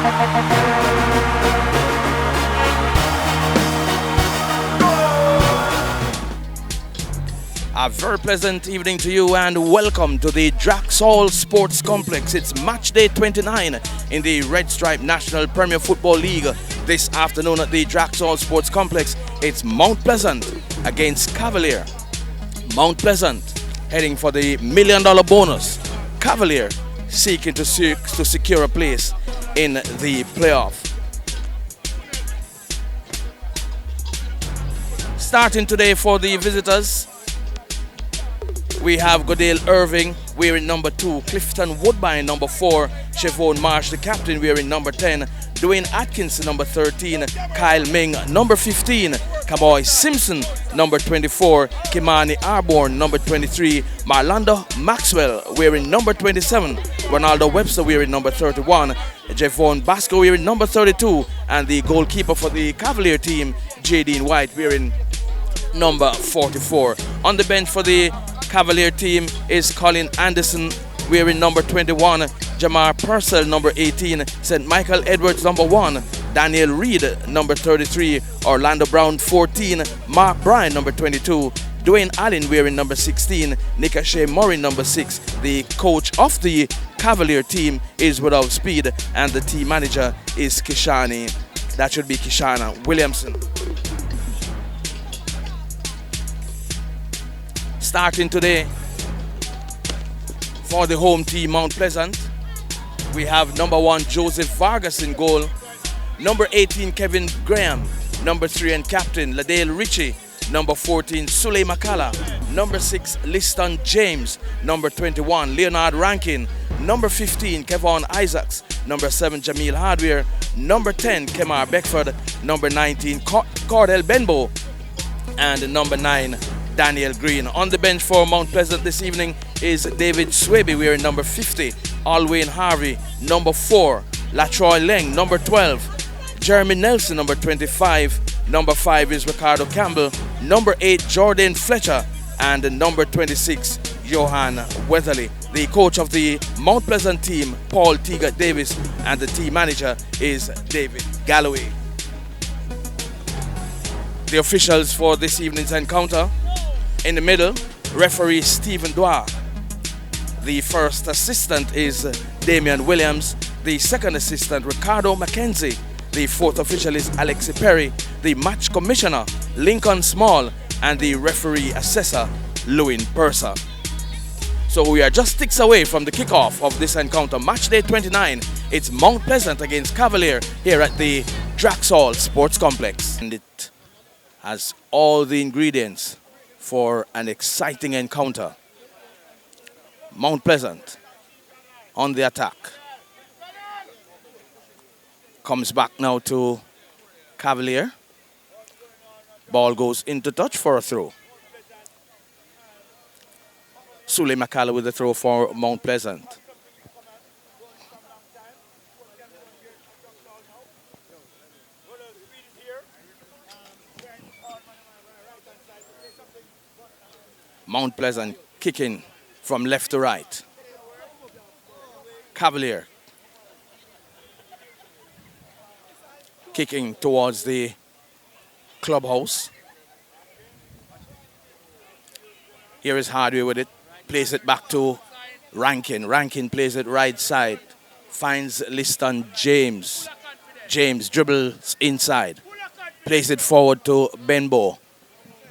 A very pleasant evening to you and welcome to the Drax Sports Complex. It's match day 29 in the Red Stripe National Premier Football League. This afternoon at the Drax Sports Complex, it's Mount Pleasant against Cavalier. Mount Pleasant heading for the $1 million bonus. Cavalier seeking to secure a place in the playoff. Starting today for the visitors, we have Goodale Irving wearing number 2, Clifton Woodbine number 4, Siobhan Marsh the captain wearing number 10, Dwayne Atkinson number 13, Kyle Ming number 15, Kaboy Simpson number 24, Kimani Arborn number 23, Marlando Maxwell wearing number 27, Ronaldo Webster wearing number 31, Javon Basco wearing number 32, and the goalkeeper for the Cavalier team, Jadine White wearing number 44. On the bench for the Cavalier team is Colin Anderson wearing number 21, Jamar Purcell number 18, St. Michael Edwards number 1, Daniel Reed number 33, Orlando Brown 14, Mark Bryan number 22, Dwayne Allen wearing number 16, Nika Shea Murray number 6. The coach of the Cavalier team is without speed and the team manager is Kishani. That should be Kishana Williamson. Starting today for the home team, Mount Pleasant, we have number 1, Joseph Vargas in goal, number 18, Kevin Graham, number 3 and captain, Ladale Ritchie, number 14, Sule Makala, number 6, Liston James, number 21, Leonard Rankin, number 15, Kevon Isaacs, number 7, Jamil Hardware, number 10, Kemar Beckford, number 19, Cordell Benbow, and number 9, Daniel Green. On the bench for Mount Pleasant this evening is David Swaby wearing number 50, Alwyn Harvey number 4, Latroy Leng number 12, Jeremy Nelson number 25, number 5 is Ricardo Campbell, number 8 Jordan Fletcher, and number 26 Johan Weatherly. The coach of the Mount Pleasant team, Paul Teagat Davis, and the team manager is David Galloway. The officials for this evening's encounter: in the middle, referee Stephen Dwyer. The first assistant is Damian Williams. The second assistant, Ricardo McKenzie. The fourth official is Alexi Perry. The match commissioner, Lincoln Small. And the referee assessor, Lewin Purser. So we are just ticks away from the kickoff of this encounter. Match day 29. It's Mount Pleasant against Cavalier here at the Drax Sports Complex. And it has all the ingredients for an exciting encounter. Mount Pleasant on the attack. Comes back now to Cavalier. Ball goes into touch for a throw. Sule Makala with the throw for Mount Pleasant. Mount Pleasant kicking from left to right. Cavalier kicking towards the clubhouse. Here is Hardware with it. Plays it back to Rankin. Rankin plays it right side. Finds Liston James. James dribbles inside. Plays it forward to Benbow.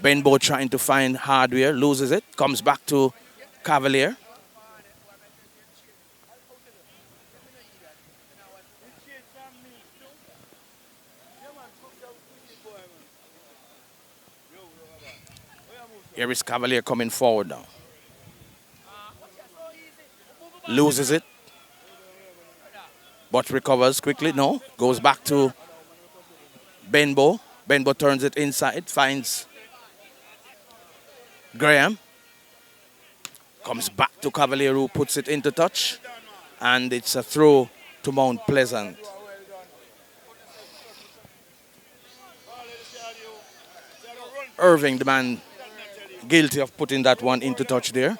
Benbow trying to find Hardware, loses it, comes back to Cavalier. Here is Cavalier coming forward now. Loses it, but recovers quickly. No, goes back to Benbow. Benbow turns it inside, finds Graham. Comes back to Cavalier, who puts it into touch. And it's a throw to Mount Pleasant. Irving, the man guilty of putting that one into touch there.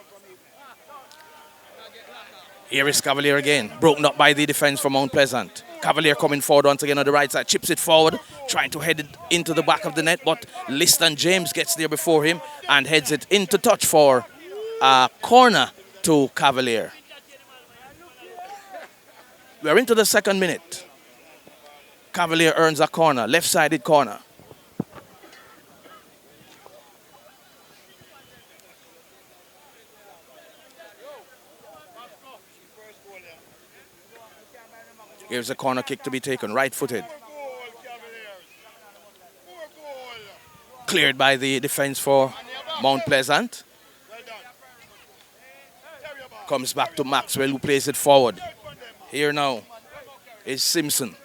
Here is Cavalier again, broken up by the defense from Mount Pleasant. Cavalier coming forward once again on the right side, chips it forward, trying to head it into the back of the net, but Liston James gets there before him and heads it into touch for a corner to Cavalier. We're into the second minute. Cavalier earns a corner, left-sided corner. Here's a corner kick to be taken, right-footed. Cleared by the defense for Mount Pleasant. Comes back to Maxwell, who plays it forward. Here now is Simpson.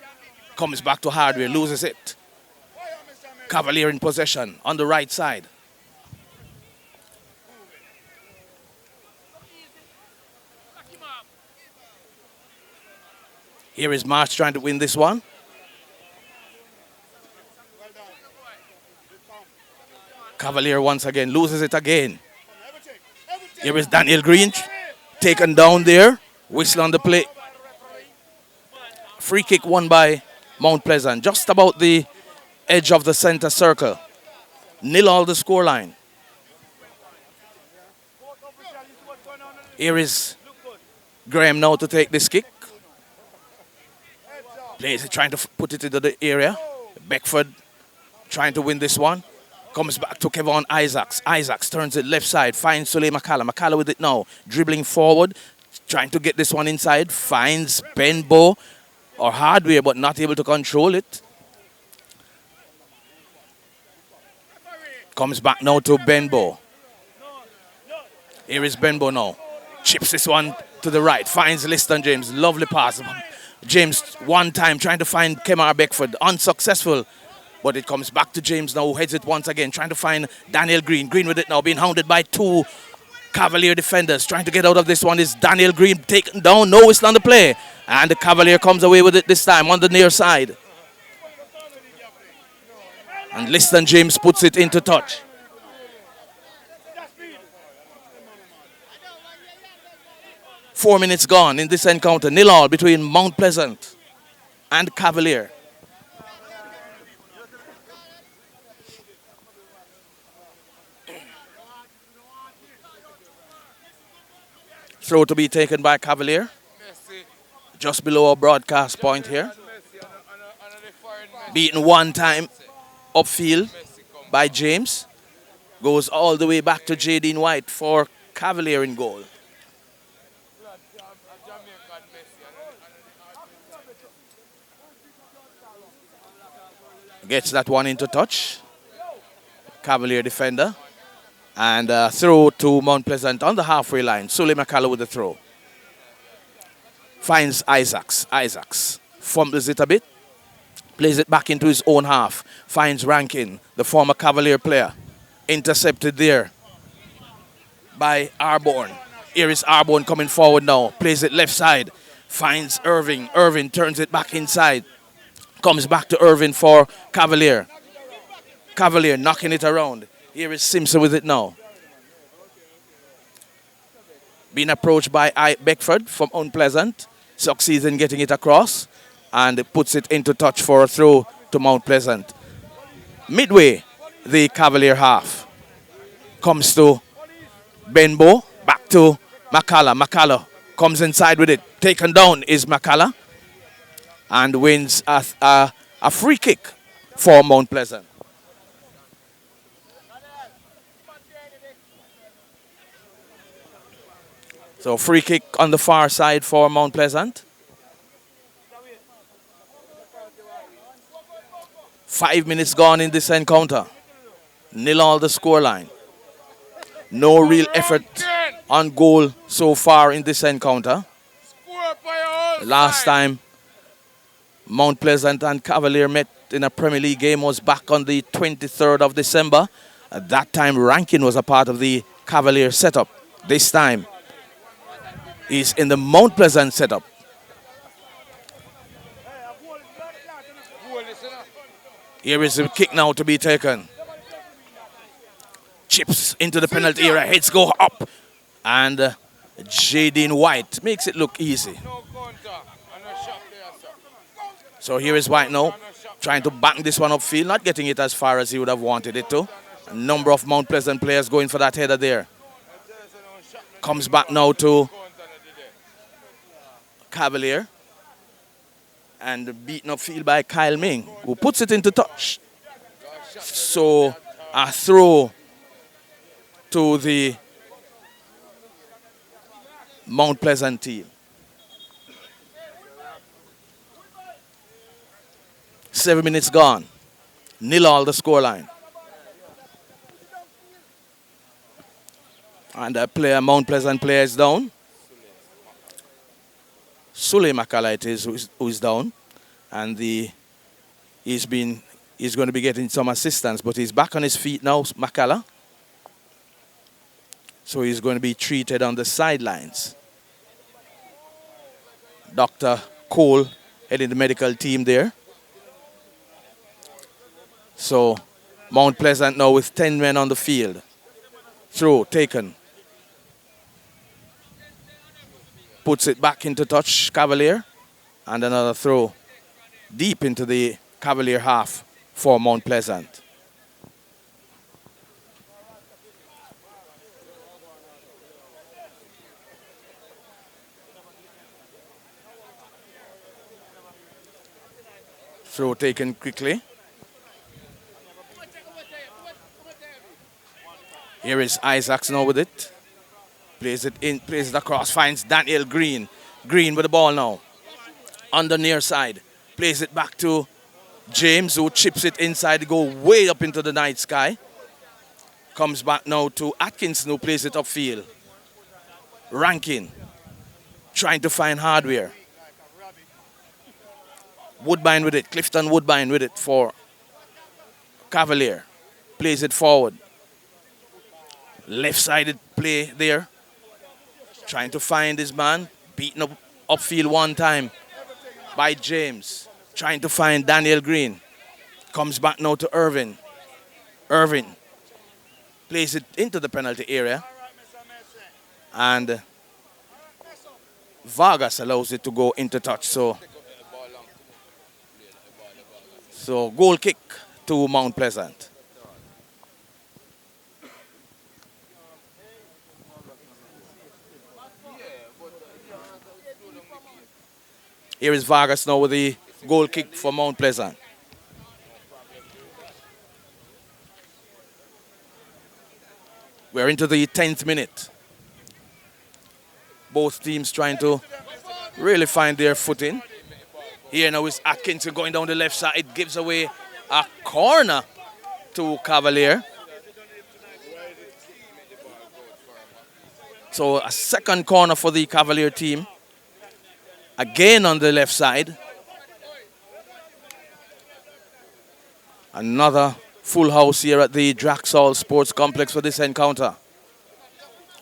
Comes back to Hardware, loses it. Cavalier in possession on the right side. Here is Marsh trying to win this one. Cavalier once again loses it again. Here is Daniel Green taken down there. Whistle on the play. Free kick won by Mount Pleasant. Just about the edge of the center circle. 0-0 the scoreline. Here is Graham now to take this kick. Plays it, trying to put it into the area. Beckford trying to win this one. Comes back to Kevon Isaacs. Isaacs turns it left side. Finds Sule McCalla. McCalla with it now. Dribbling forward. Trying to get this one inside. Finds Benbow or Hardware, but not able to control it. Comes back now to Benbow. Here is Benbow now. Chips this one to the right. Finds Liston James. Lovely pass. James one time trying to find Kemar Beckford. Unsuccessful. But it comes back to James now, who heads it once again. Trying to find Daniel Green. Green with it now, being hounded by two Cavalier defenders. Trying to get out of this one is Daniel Green. Taken down. No whistle on the play. And the Cavalier comes away with it this time on the near side. And Liston James puts it into touch. Four minutes gone in this encounter. 0-0 between Mount Pleasant and Cavalier. Throw to be taken by Cavalier. Just below our broadcast point here. Beaten one time upfield by James. Goes all the way back to Jadine White for Cavalier in goal. Gets that one into touch. Cavalier defender. And throw to Mount Pleasant on the halfway line. Sule McCalla with the throw. Finds Isaacs. Isaacs fumbles it a bit. Plays it back into his own half. Finds Rankin, the former Cavalier player. Intercepted there by Arborn. Here is Arborn coming forward now. Plays it left side. Finds Irving. Irving turns it back inside. Comes back to Irving for Cavalier. Cavalier knocking it around. Here is Simpson with it now. Being approached by Beckford from Unpleasant. Succeeds in getting it across. And puts it into touch for a throw to Mount Pleasant. Midway, the Cavalier half. Comes to Benbow. Back to McCalla. McCalla comes inside with it. Taken down is McCalla. And wins a free kick for Mount Pleasant. So free kick on the far side for Mount Pleasant. 5 minutes gone in this encounter. 0-0 the scoreline. No real effort on goal so far in this encounter. Last time Mount Pleasant and Cavalier met in a Premier League game was back on the 23rd of December. At that time, Rankin was a part of the Cavalier setup. This time, he's in the Mount Pleasant setup. Here is the kick now to be taken. Chips into the penalty area. Heads go up. And Jadine White makes it look easy. So here is White now, trying to bank this one upfield, not getting it as far as he would have wanted it to. A number of Mount Pleasant players going for that header there. Comes back now to Cavalier. And beaten upfield by Kyle Ming, who puts it into touch. So a throw to the Mount Pleasant team. 7 minutes gone. 0-0 the scoreline. And a player, Mount Pleasant player is down. Sule Makala it is who is down. And he's going to be getting some assistance, but he's back on his feet now, Makala. So he's going to be treated on the sidelines. Dr. Cole heading the medical team there. So Mount Pleasant now with 10 men on the field. Throw taken. Puts it back into touch, Cavalier. And another throw deep into the Cavalier half for Mount Pleasant. Throw taken quickly. Here is Isaacs now with it. Plays it in, plays it across, finds Daniel Green. Green with the ball now. On the near side. Plays it back to James, who chips it inside, go way up into the night sky. Comes back now to Atkinson, who plays it upfield. Rankin, trying to find Hardware. Woodbine with it, Clifton Woodbine with it for Cavalier. Plays it forward. Left-sided play there. Trying to find his man. Beaten up upfield one time by James. Trying to find Daniel Green. Comes back now to Irvin. Irvin plays it into the penalty area. And Vargas allows it to go into touch. So goal kick to Mount Pleasant. Here is Vargas now with the goal kick for Mount Pleasant. We're into the 10th minute. Both teams trying to really find their footing. Here now is Atkinson going down the left side. It gives away a corner to Cavalier. So a second corner for the Cavalier team. Again on the left side. Another full house here at the Drax Sports Complex for this encounter.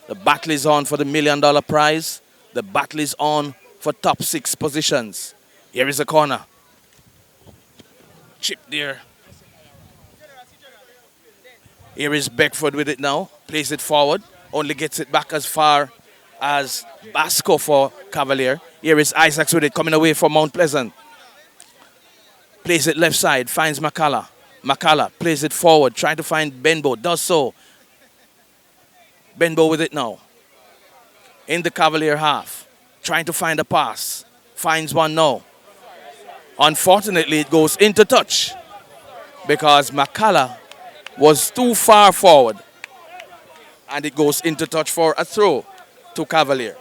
The battle is on for the $1 million prize. The battle is on for top 6 positions. Here is a corner. Chip there. Here is Beckford with it now. Plays it forward. Only gets it back as far as Basco for Cavalier. Here is Isaacs with it, coming away from Mount Pleasant. Plays it left side, finds Makala. Makala plays it forward, trying to find Benbow. Does so. Benbow with it now. In the Cavalier half. Trying to find a pass. Finds one now. Unfortunately, it goes into touch because Makala was too far forward. And it goes into touch for a throw to Cavalier.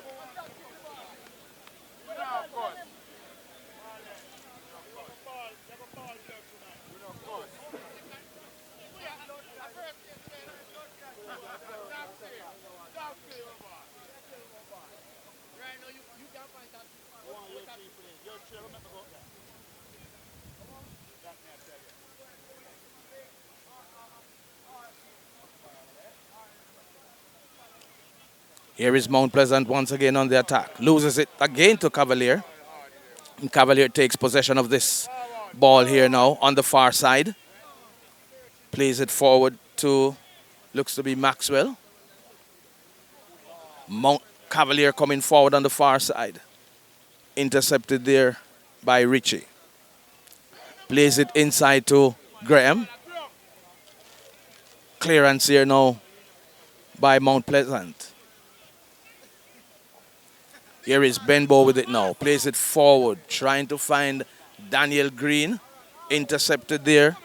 Here is Mount Pleasant once again on the attack. Loses it again to Cavalier. And Cavalier takes possession of this ball here now on the far side. Plays it forward to, looks to be Maxwell. Mount Cavalier coming forward on the far side. Intercepted there by Richie. Plays it inside to Graham. Clearance here now by Mount Pleasant. Here is Benbow with it now. Plays it forward. Trying to find Daniel Green. Intercepted there.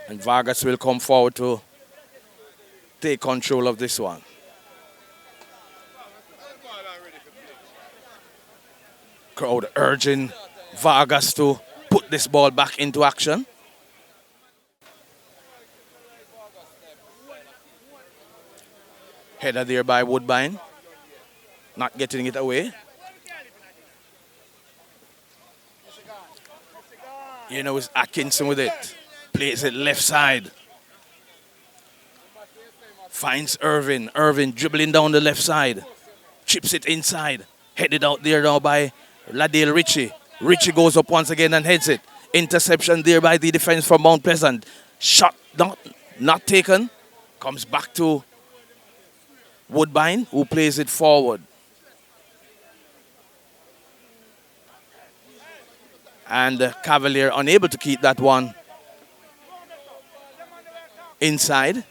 And Vargas will come forward to take control of this one. Crowd urging Vargas to put this ball back into action. Header there by Woodbine. Not getting it away. You know, it's Atkinson with it. Plays it left side. Finds Irvin. Irvin dribbling down the left side. Chips it inside. Headed out there now by Ladale Ritchie. Ritchie goes up once again and heads it. Interception there by the defense from Mount Pleasant. Shot not taken. Comes back to Woodbine, who plays it forward. And Cavalier unable to keep that one inside.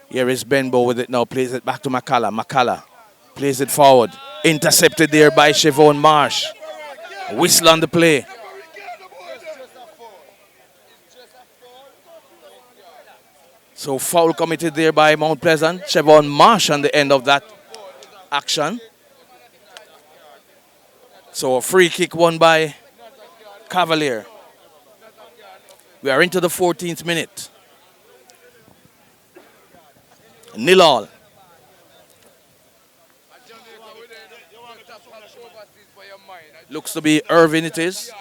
Here is Benbow with it now. Plays it back to McCullough. McCullough plays it forward. Intercepted there by Siobhan Marsh. Whistle on the play. So foul committed there by Mount Pleasant. Siobhan Marsh on the end of that action. So a free kick won by Cavalier. We are into the 14th minute. 0-0. Looks to be Irvin it is.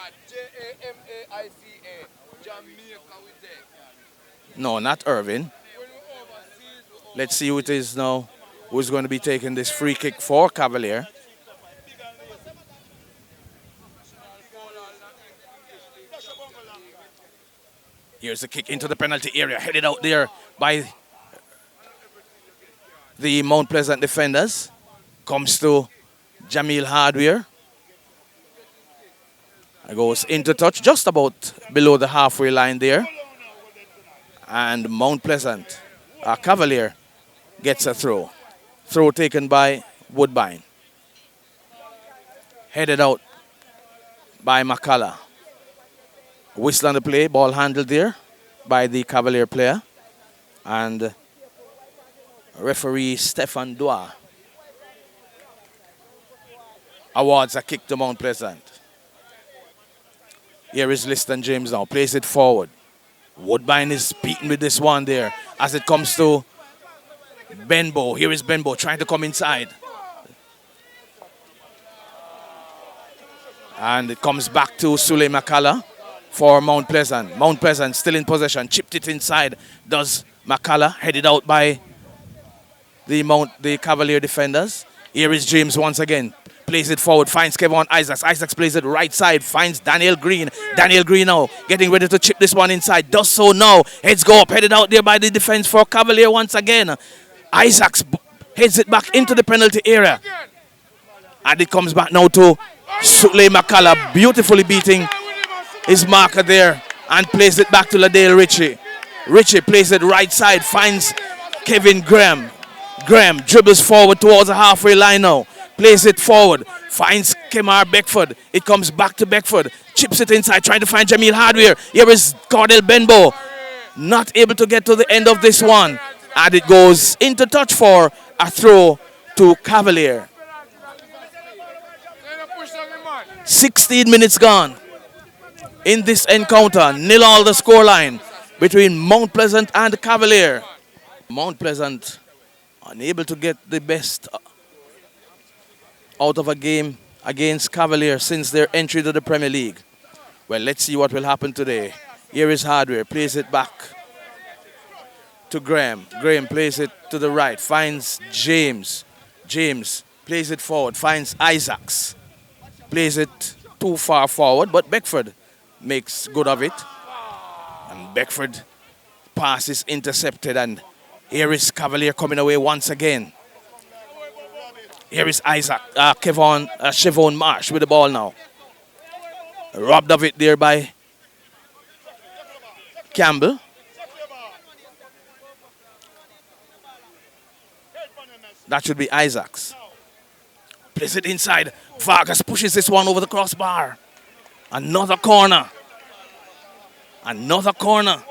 No, not Irvin. Let's see who it is now. Who's going to be taking this free kick for Cavalier. Here's a kick into the penalty area. Headed out there by the Mount Pleasant defenders. Comes to Jamil Hardware. Goes into touch just about below the halfway line there. And Mount Pleasant, Cavalier, gets a throw. Throw taken by Woodbine. Headed out by McCullough. Whistle on the play, ball handled there by the Cavalier player. And referee Stefan Dua awards a kick to Mount Pleasant. Here is Liston James now, plays it forward. Woodbine is beaten with this one there as it comes to Benbow. Here is Benbow trying to come inside. And it comes back to Sule McCullough for Mount Pleasant. Mount Pleasant still in possession. Chipped it inside. Does McCullough, headed out by the Cavalier defenders. Here is James once again. Plays it forward, finds Kevon Isaacs. Isaacs plays it right side, finds Daniel Green. Daniel Green now getting ready to chip this one inside. Does so now. Heads go up, headed out there by the defense for Cavalier once again. Isaacs heads it back into the penalty area. And it comes back now to Sule McCullough, beautifully beating his marker there and plays it back to Ladale Ritchie. Ritchie plays it right side, finds Kevin Graham. Graham dribbles forward towards the halfway line now. Plays it forward, finds Kemar Beckford. It comes back to Beckford, chips it inside, trying to find Jamil Hardware. Here is Cordell Benbow, not able to get to the end of this one. And it goes into touch for a throw to Cavalier. 16 minutes gone in this encounter. 0-0 the scoreline between Mount Pleasant and Cavalier. Mount Pleasant unable to get the best out of a game against Cavalier since their entry to the Premier League. Well, let's see what will happen today. Here is Hardware, plays it back to Graham. Graham plays it to the right, finds James. James plays it forward, finds Isaacs. Plays it too far forward, but Beckford makes good of it. And Beckford pass is intercepted, and here is Cavalier coming away once again. Here is Siobhan Marsh with the ball now. Robbed of it there by Campbell. That should be Isaacs. Plays it inside. Vargas pushes this one over the crossbar. Another corner. Another corner.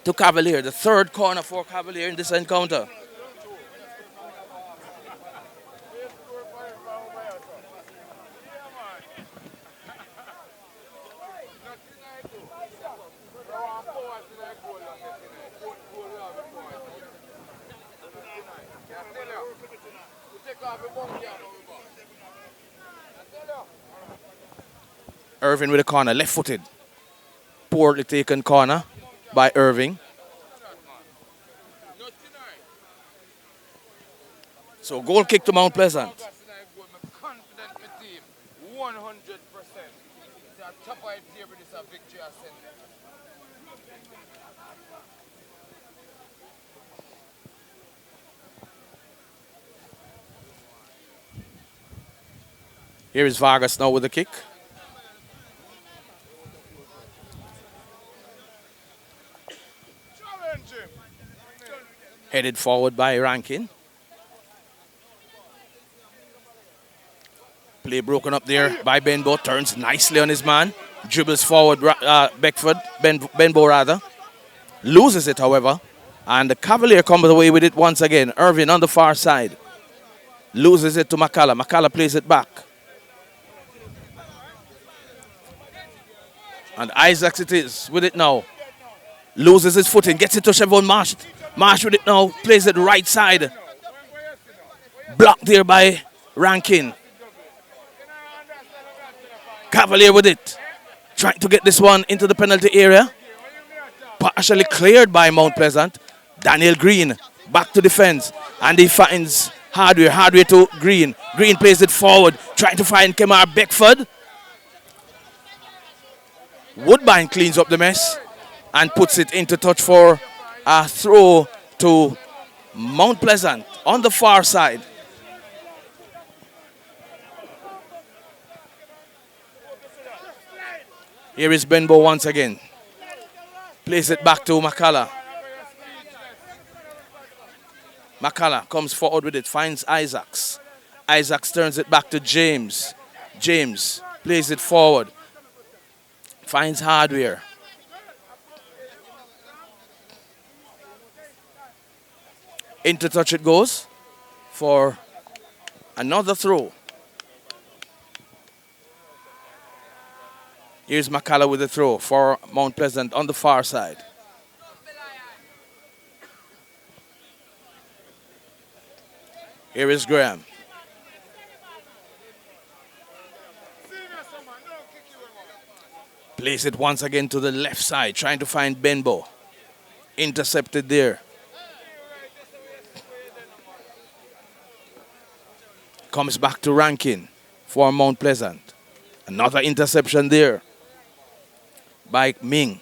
To Cavalier. The third corner for Cavalier in this encounter. Irving with a corner, left-footed. Poorly taken corner by Irving. So goal kick to Mount Pleasant. Here is Vargas now with the kick. Headed forward by Rankin. Play broken up there by Benbow. Turns nicely on his man. Dribbles forward, Benbow rather. Loses it, however. And the Cavalier comes away with it once again. Irving on the far side. Loses it to McCullough. McCullough plays it back. And Isaacs it is with it now. Loses his footing. Gets it to Siobhan Marsh. Marsh with it now. Plays it right side. Blocked there by Rankin. Cavalier with it. Trying to get this one into the penalty area. Partially cleared by Mount Pleasant. Daniel Green back to defense. And he finds Hardware. Hardware to Green. Green plays it forward. Trying to find Kemar Beckford. Woodbine cleans up the mess and puts it into touch for a throw to Mount Pleasant on the far side. Here is Benbow once again. Plays it back to McCullough. McCullough comes forward with it, finds Isaacs. Isaacs turns it back to James. James plays it forward. Finds Hardware. Into touch it goes for another throw. Here's McCullough with the throw for Mount Pleasant on the far side. Here is Graham. Plays it once again to the left side, trying to find Benbow. Intercepted there. Comes back to Rankin for Mount Pleasant. Another interception there by Ming.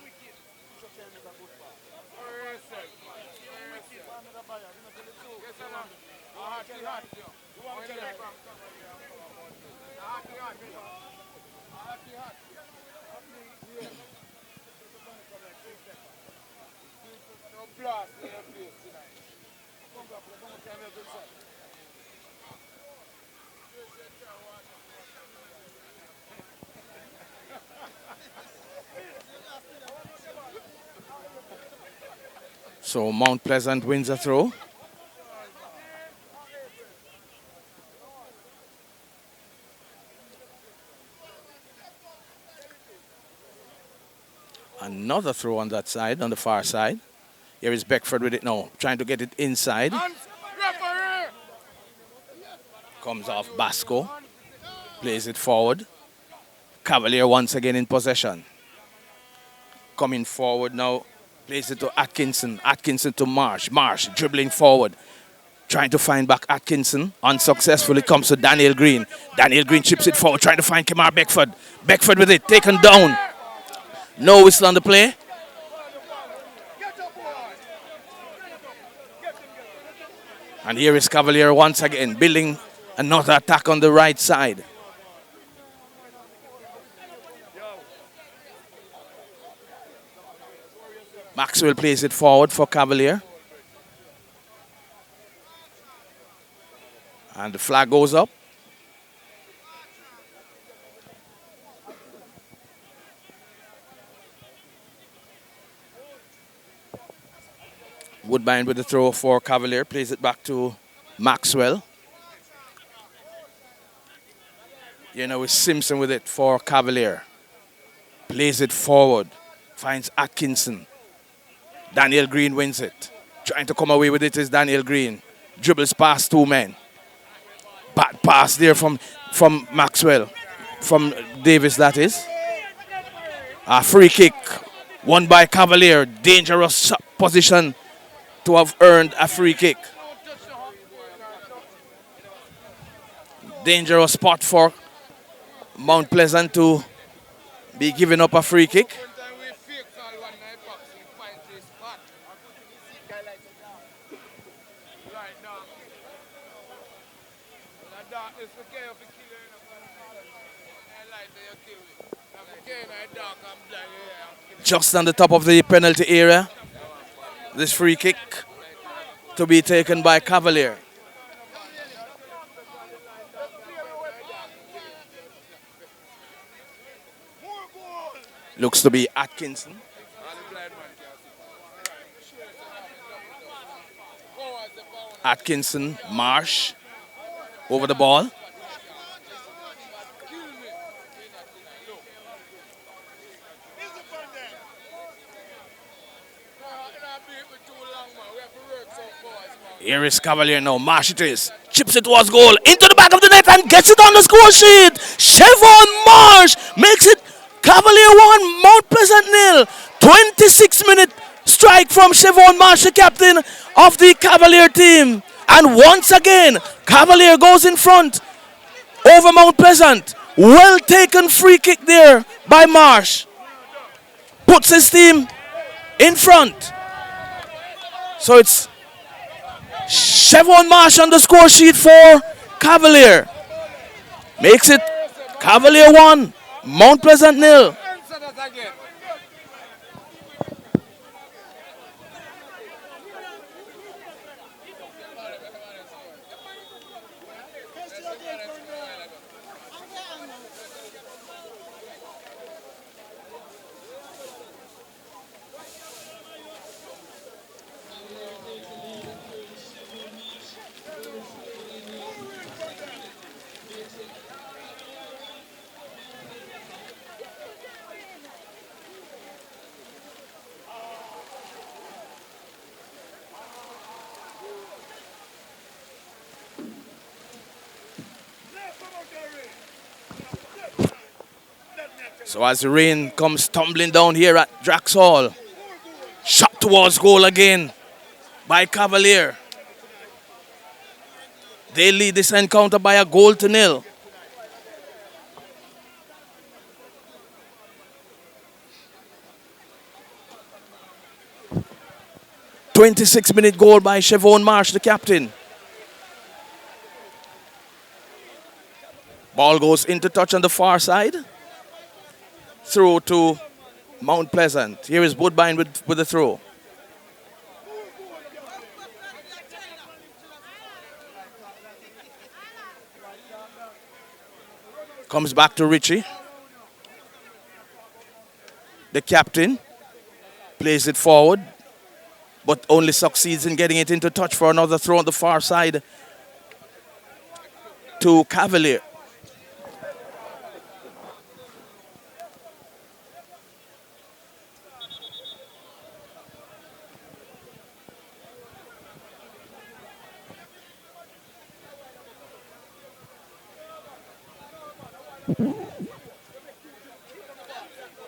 So Mount Pleasant wins a throw. Another throw on that side, on the far side. Here is Beckford with it now, trying to get it inside. Comes off Basco. Plays it forward. Cavalier once again in possession. Coming forward now. Plays it to Atkinson. Atkinson to Marsh. Marsh dribbling forward. Trying to find back Atkinson. Unsuccessfully comes to Daniel Green. Daniel Green chips it forward. Trying to find Kemar Beckford. Beckford with it. Taken down. No whistle on the play. And here is Cavalier once again, building another attack on the right side. Maxwell plays it forward for Cavalier. And the flag goes up. Woodbine with the throw for Cavalier, plays it back to Maxwell. You know, it's Simpson with it for Cavalier. Plays it forward, finds Atkinson. Daniel Green wins it. Trying to come away with it is Daniel Green. Dribbles past two men. Bad pass there from Maxwell. From Davis, that is. A free kick won by Cavalier. Dangerous position to have earned a free kick. Dangerous spot for Mount Pleasant to be giving up a free kick. Just on the top of the penalty area. This free kick to be taken by Cavalier. Looks to be Atkinson. Atkinson, Marsh over the ball. Here is Cavalier now. Marsh it is. Chips it towards goal. Into the back of the net and gets it on the score sheet. Chevon Marsh makes it Cavalier 1, Mount Pleasant 0. 26-minute strike from Chevon Marsh, the captain of the Cavalier team. And once again, Cavalier goes in front over Mount Pleasant. Well taken free kick there by Marsh. Puts his team in front. So it's Chevon Marsh on the score sheet for Cavalier. Makes it Cavalier 1, Mount Pleasant 0. So as the rain comes tumbling down here at Drax Hall, shot towards goal again by Cavalier. They lead this encounter by a goal to nil. "26-minute goal by Chevon Marsh, the captain. Ball goes into touch on the far side. Through to Mount Pleasant. Here is Woodbine with the throw. Comes back to Richie. The captain plays it forward, but only succeeds in getting it into touch for another throw on the far side to Cavalier.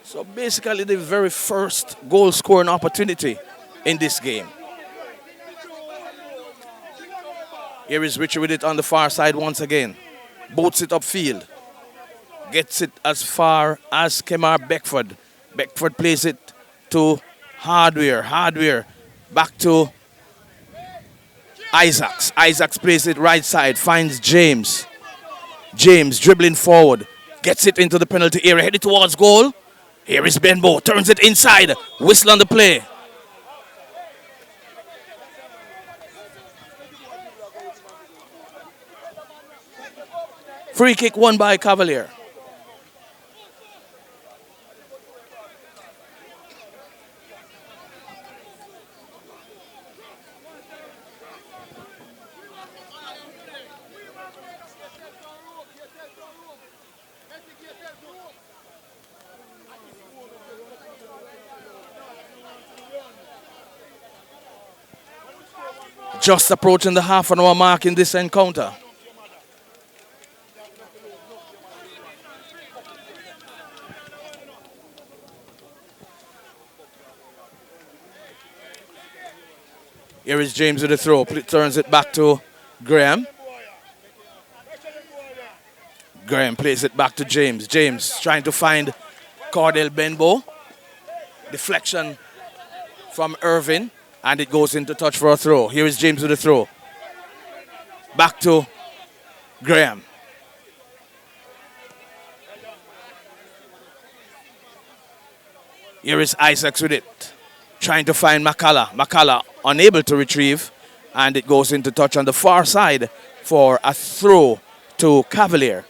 So basically the very first goal scoring opportunity in this game. Here is Richie with it on the far side once again. Boats it upfield. Gets it as far as Kemar Beckford Beckford plays it to Hardware. Hardware back to Isaacs. Isaacs plays it right side, finds James. James dribbling forward, gets it into the penalty area, headed towards goal. Here is Benbow, turns it inside, whistle on the play. Free kick won by Cavalier. Just approaching the half an hour mark in this encounter. Here is James with the throw. Turns it back to Graham. Graham plays it back to James. James trying to find Cordell Benbow. Deflection from Irvin. And it goes into touch for a throw. Here is James with the throw. Back to Graham. Here is Isaacs with it. Trying to find McCullough. McCullough unable to retrieve. And it goes into touch on the far side for a throw to Cavalier.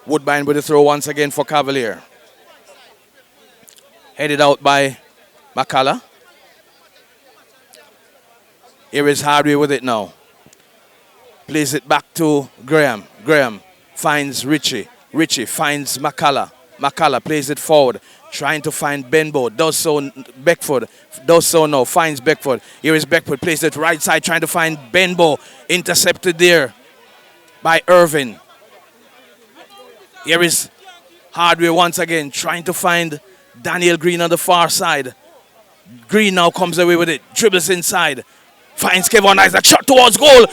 Woodbine with the throw once again for Cavalier. Headed out by McCullough. Here is Hardway with it now. Plays it back to Graham. Graham finds Richie. Richie finds McCullough. McCullough plays it forward. Trying to find Benbow. Does so Beckford. Does so now. Finds Beckford. Here is Beckford. Plays it right side. Trying to find Benbow. Intercepted there by Irvin. Here is Hardway once again, trying to find Daniel Green on the far side. Green now comes away with it, dribbles inside, finds Kevin Isaac, shot towards goal.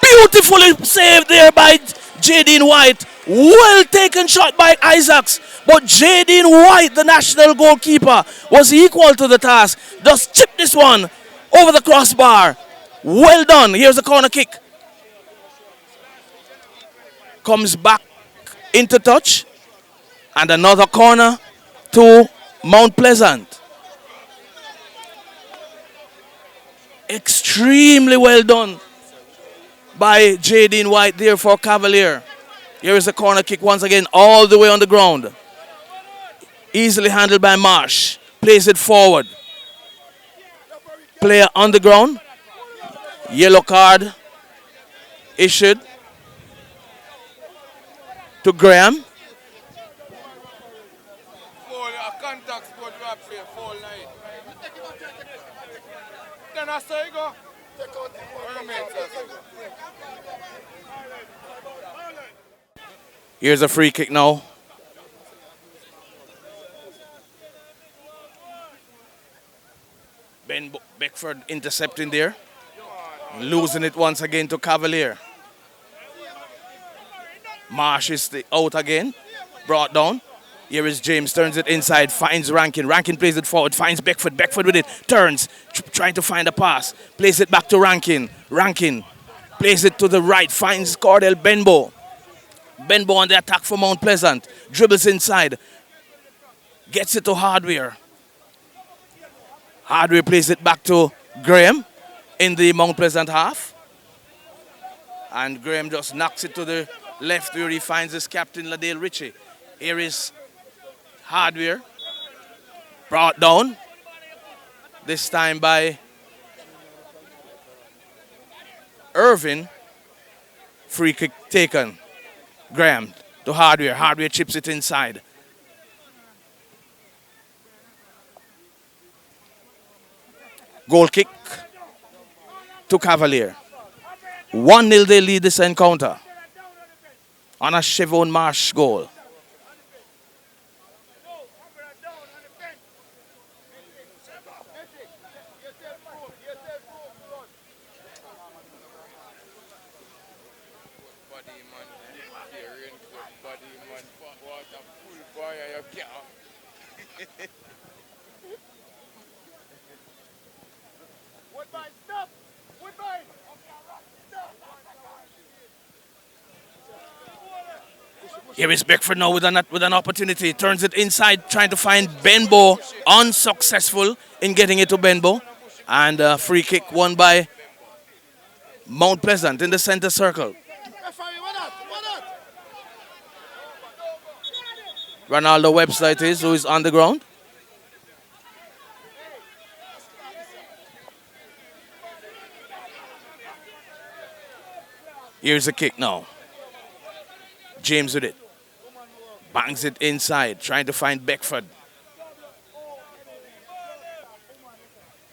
Beautifully saved there by Jadine White. Well taken shot by Isaacs, but Jadine White, the national goalkeeper, was equal to the task. Just chip this one over the crossbar. Well done. Here's a corner kick. Comes back into touch, and another corner to Mount Pleasant. Extremely well done by Jadine White there for Cavalier. Here is a corner kick once again, all the way on the ground. Easily handled by Marsh. Plays it forward. Player on the ground. Yellow card issued to Graham. Here's a free kick now. Ben Beckford intercepting there. Losing it once again to Cavalier. Marsh is out again. Brought down. Here is James. Turns it inside. Finds Rankin. Rankin plays it forward. Finds Beckford. Beckford with it. Turns. Trying to find a pass. Plays it back to Rankin. Rankin plays it to the right. Finds Cordell Benbow. Benbow on the attack for Mount Pleasant. Dribbles inside. Gets it to Hardware. Hardware plays it back to Graham in the Mount Pleasant half. And Graham just knocks it to the left where he finds his captain, Ladale Ritchie. Here is Hardware. Brought down. This time by Irvin. Free kick taken. Graham to Hardware. Hardware chips it inside. Goal kick to Cavalier. 1-0 they lead this encounter on a Chevon Marsh goal. Here is Beckford now with an opportunity. Turns it inside, trying to find Benbow. Unsuccessful in getting it to Benbow. And a free kick won by Mount Pleasant in the center circle. Ronaldo Webster is who is on the ground. Here's a kick now. James with it. Bangs it inside, trying to find Beckford.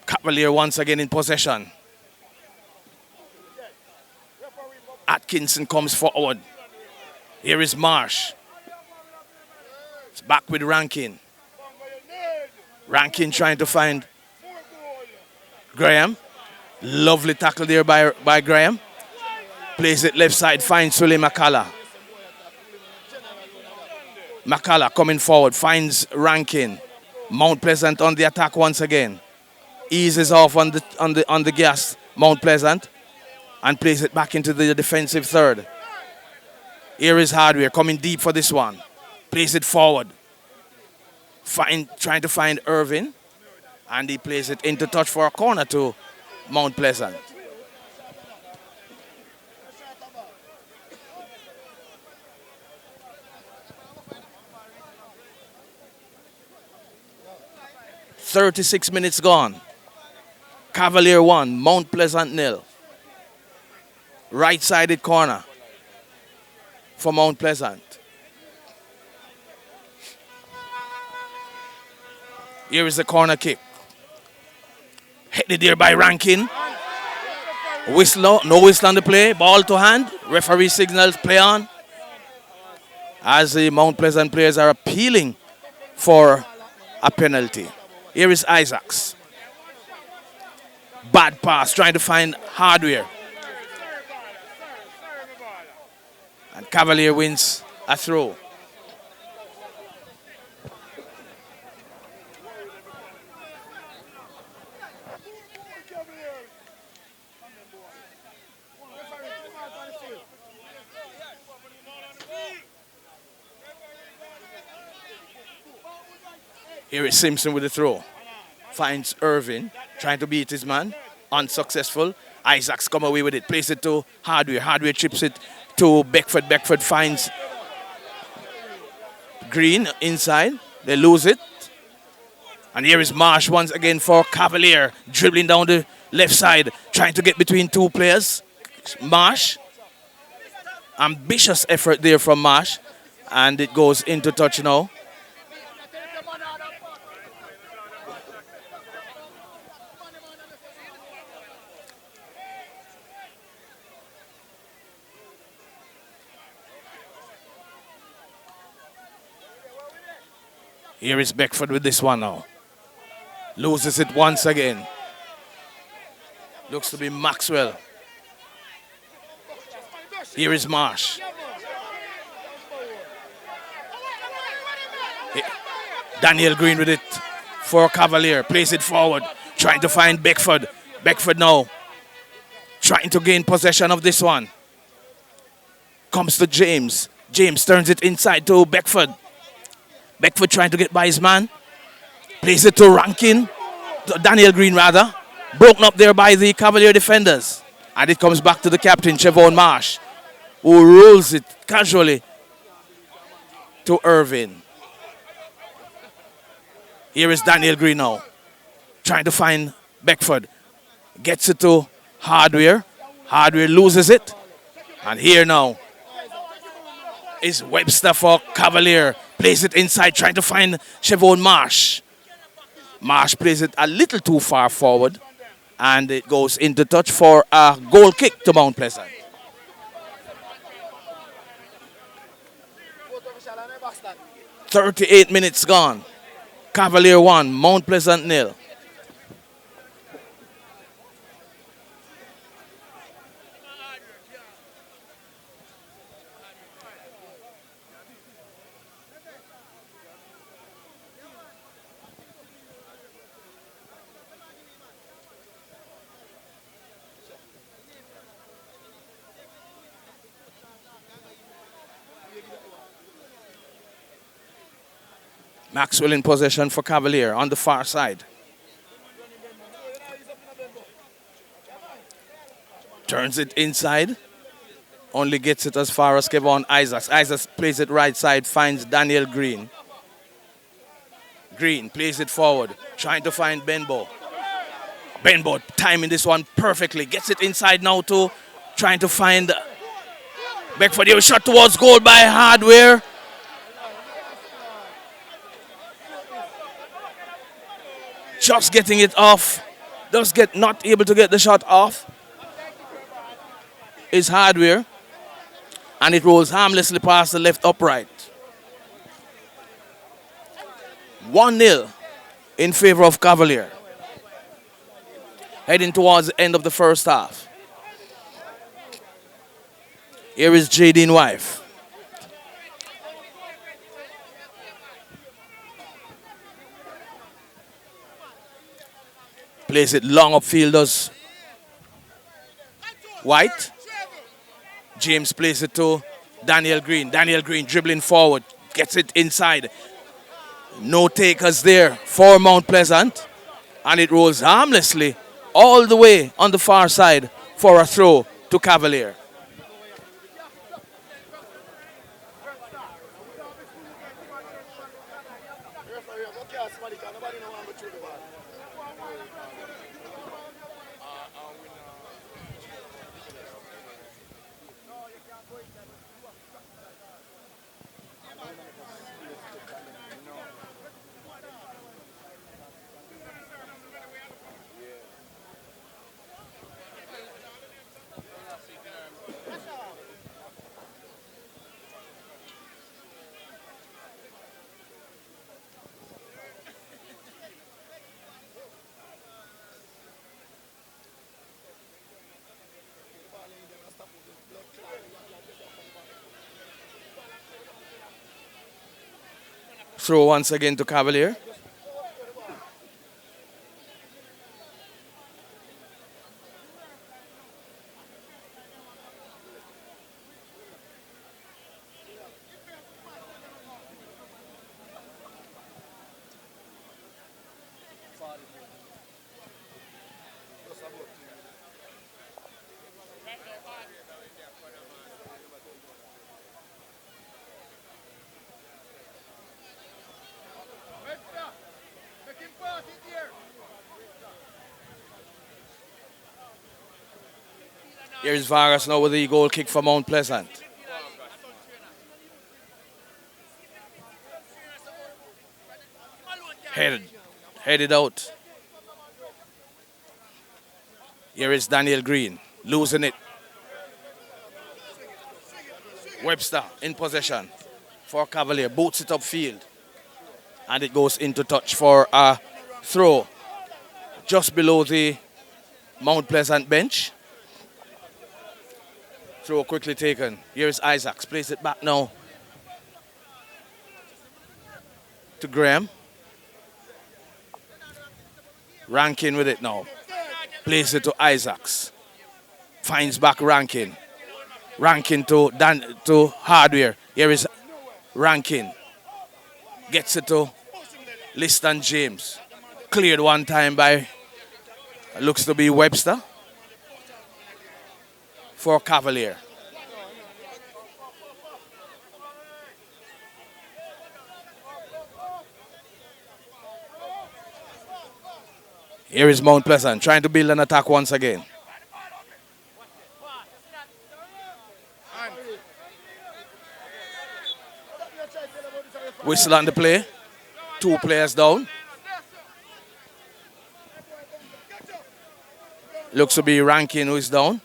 Cavalier once again in possession. Atkinson comes forward. Here is Marsh. It's back with Rankin. Rankin trying to find Graham. Lovely tackle there by Graham. Plays it left side, finds Sully McCalla. McCalla coming forward, finds Rankin. Mount Pleasant on the attack once again. Eases off on the gas, Mount Pleasant, and plays it back into the defensive third. Here is Hardware coming deep for this one. Plays it forward. Trying to find Irvin, and he plays it into touch for a corner to Mount Pleasant. "36 minutes gone. Cavalier 1, Mount Pleasant 0. Right-sided corner for Mount Pleasant. Here is the corner kick. Headed there by Rankin. Whistle, no whistle on the play. Ball to hand. Referee signals play on. As the Mount Pleasant players are appealing for a penalty. Here is Isaacs. Bad pass, trying to find Hardware. And Cavalier wins a throw. Here is Simpson with the throw. Finds Irvin, trying to beat his man. Unsuccessful. Isaacs come away with it. Plays it to Hardware. Hardware chips it to Beckford. Beckford finds Green inside. They lose it. And here is Marsh once again for Cavalier. Dribbling down the left side. Trying to get between two players. Marsh. Ambitious effort there from Marsh. And it goes into touch now. Here is Beckford with this one now. Loses it once again. Looks to be Maxwell. Here is Marsh. Daniel Green with it for Cavalier. Plays it forward. Trying to find Beckford. Beckford now. Trying to gain possession of this one. Comes to James. James turns it inside to Beckford. Beckford trying to get by his man. Plays it to Rankin. To Daniel Green rather. Broken up there by the Cavalier defenders. And it comes back to the captain, Siobhan Marsh, who rolls it casually to Irvin. Here is Daniel Green now. Trying to find Beckford. Gets it to Hardware. Hardware loses it. And here now is Webster for Cavalier. Plays it inside, trying to find Siobhan Marsh. Marsh plays it a little too far forward. And it goes into touch for a goal kick to Mount Pleasant. "38 minutes gone. Cavalier 1, Mount Pleasant 0. Maxwell in possession for Cavalier on the far side. Turns it inside. Only gets it as far as Kevon Isaacs. Isaacs plays it right side, finds Daniel Green. Green plays it forward, trying to find Benbow. Benbow timing this one perfectly. Gets it inside now too, trying to find Beckford. Here, shot towards goal by Hardware. Just getting it off. Not able to get the shot off. Is Hardware. And it rolls harmlessly past the left upright. 1-0 in favor of Cavalier. Heading towards the end of the first half. Here is Jadine Wife. Plays it long upfield, does White. James plays it to Daniel Green. Daniel Green dribbling forward. Gets it inside. No takers there for Mount Pleasant. And it rolls harmlessly all the way on the far side for a throw to Cavalier. Throw once again to Cavalier. Here is Vargas now with the goal kick for Mount Pleasant. Headed out. Here is Daniel Green, losing it. Webster in possession for Cavalier, boots it upfield. And it goes into touch for a throw just below the Mount Pleasant bench. Throw quickly taken. Here is Isaacs. Plays it back now to Graham. Rankin with it now. Plays it to Isaacs. Finds back Rankin. Rankin to Hardware. Here is Rankin. Gets it to Liston James. Cleared one time by, looks to be Webster. For Cavalier. Here is Mount Pleasant trying to build an attack once again. Whistle on the play. 2 players down. Looks to be Rankin who is down.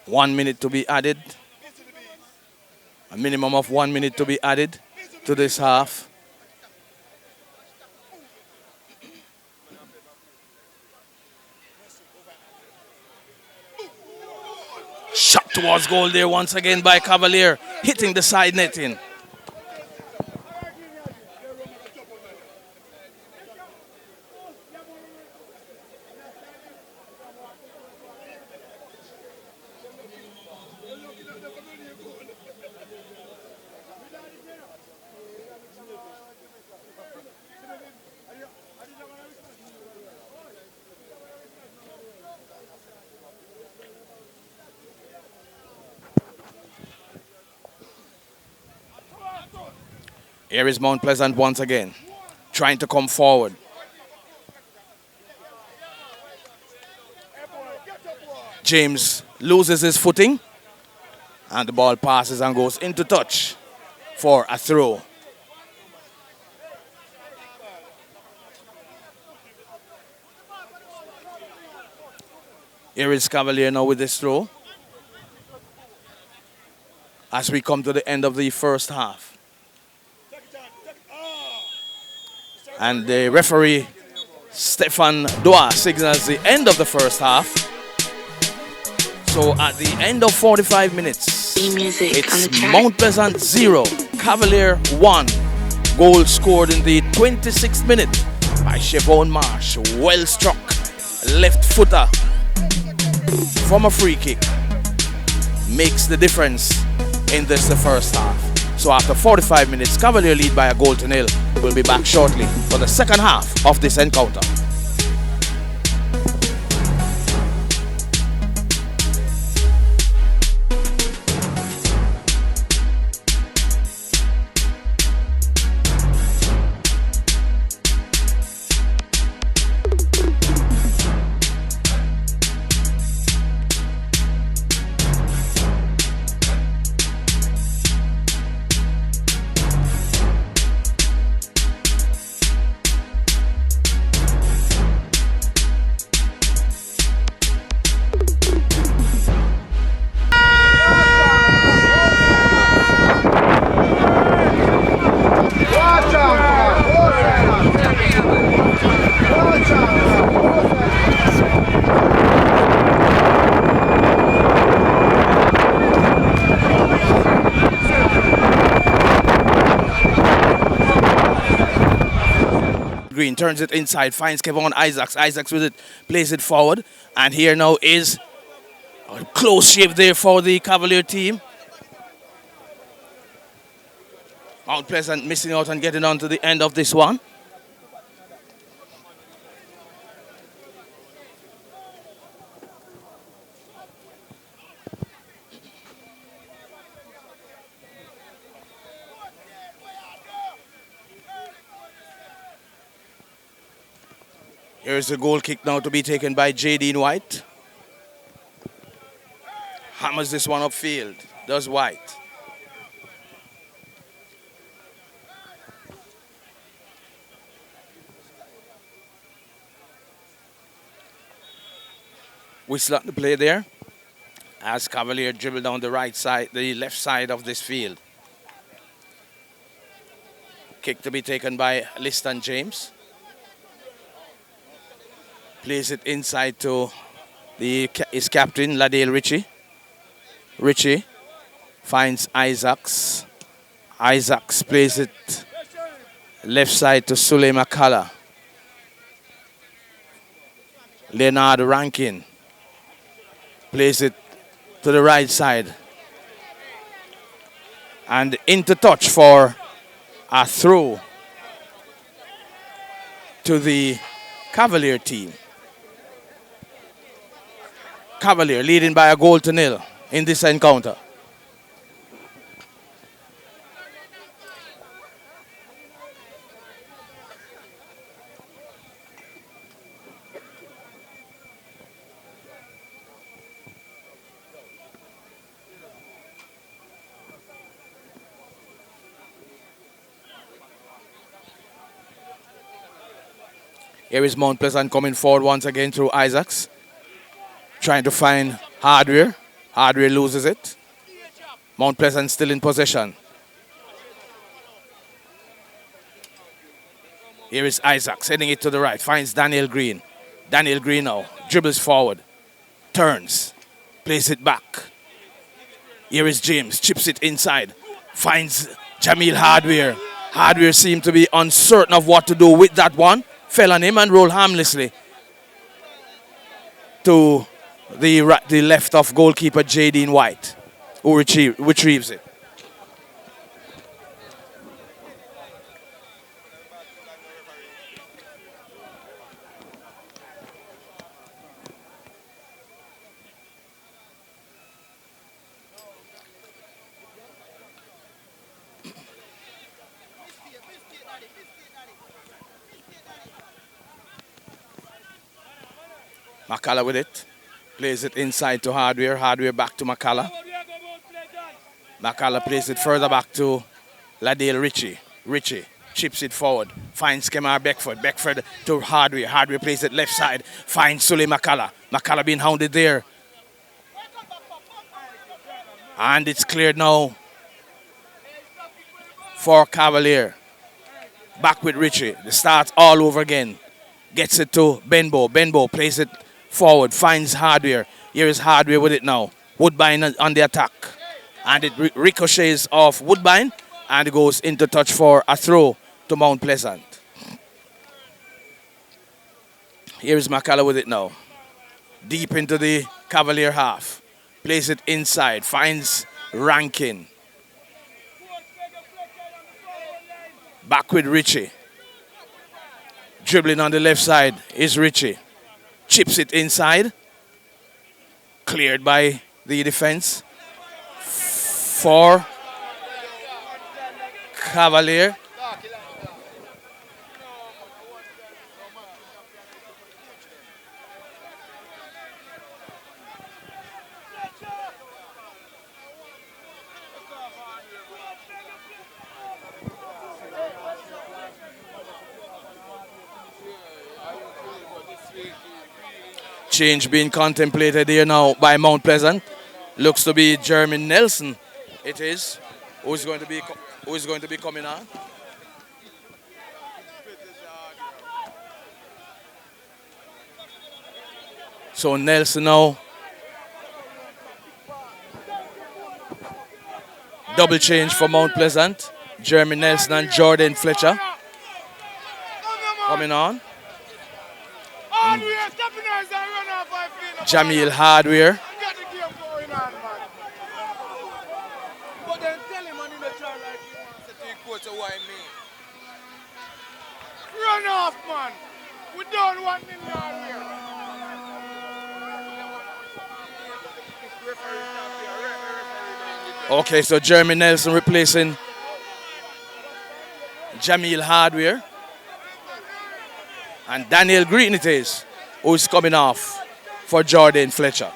One minute to be added. A minimum of 1 minute to be added to this half. Towards goal there once again by Cavalier, hitting the side netting. Here is Mount Pleasant once again, trying to come forward. James loses his footing, and the ball passes and goes into touch for a throw. Here is Cavalier now with this throw as we come to the end of the first half. And the referee, Stefan Dua, signals the end of the first half. So at the end of 45 minutes, it's Mount Pleasant 0, Cavalier 1. Goal scored in the 26th minute by Siobhan Marsh. Well struck, left footer from a free kick. Makes the difference in this the first half. So after 45 minutes, Cavalier lead by a goal to nil. We'll be back shortly for the second half of this encounter. Green turns it inside, finds Kevon Isaacs. Isaacs with it, plays it forward. And here now is a close shave there for the Cavalier team. Mount Pleasant missing out and getting on to the end of this one. Here's a goal kick now to be taken by Jadine White. Hammers this one upfield. Does White. Whistle at the play there as Cavalier dribble down the right side, the left side of this field. Kick to be taken by Liston James. Plays it inside to his captain, Ladale Ritchie. Ritchie finds Isaacs. Isaacs plays it left side to Sule McCullough. Leonard Rankin plays it to the right side. And into touch for a throw to the Cavalier team. Cavalier leading by a goal to nil in this encounter. Here is Mount Pleasant coming forward once again through Isaacs. Trying to find Hardware. Hardware loses it. Mount Pleasant still in possession. Here is Isaac sending it to the right. Finds Daniel Green. Daniel Green now dribbles forward. Turns. Plays it back. Here is James, chips it inside, finds Jamil Hardware. Hardware seemed to be uncertain of what to do with that one. Fell on him and rolled harmlessly to the left of goalkeeper Jadine White, who retrieves it. McCalla with it. Plays it inside to Hardware. Hardware back to McCalla. McCalla plays it further back to Ladale Ritchie. Ritchie chips it forward. Finds Kemar Beckford. Beckford to Hardware. Hardware plays it left side. Finds Sully McCalla. McCalla being hounded there. And it's cleared now for Cavalier. Back with Ritchie. The start all over again. Gets it to Benbow. Benbow plays it forward. Finds Hardware. Here is Hardware with it now. Woodbine on the attack. And it ricochets off Woodbine. And it goes into touch for a throw to Mount Pleasant. Here is McCalla with it now. Deep into the Cavalier half. Plays it inside. Finds Rankin. Back with Ritchie. Dribbling on the left side is Ritchie. Chips it inside. Cleared by the defense for Cavalier. Change being contemplated here now by Mount Pleasant. Looks to be Jeremy Nelson. It is. Who is going to be coming on? So Nelson now. Double change for Mount Pleasant. Jeremy Nelson and Jordan Fletcher coming on. Jamil Hardware. But then tell him and he try like he wants to take quarter why me. Run off, man. We don't want him here. Okay, so Jeremy Nelson replacing Jamil Hardware. And Daniel Green it is, who's coming off for Jordan Fletcher.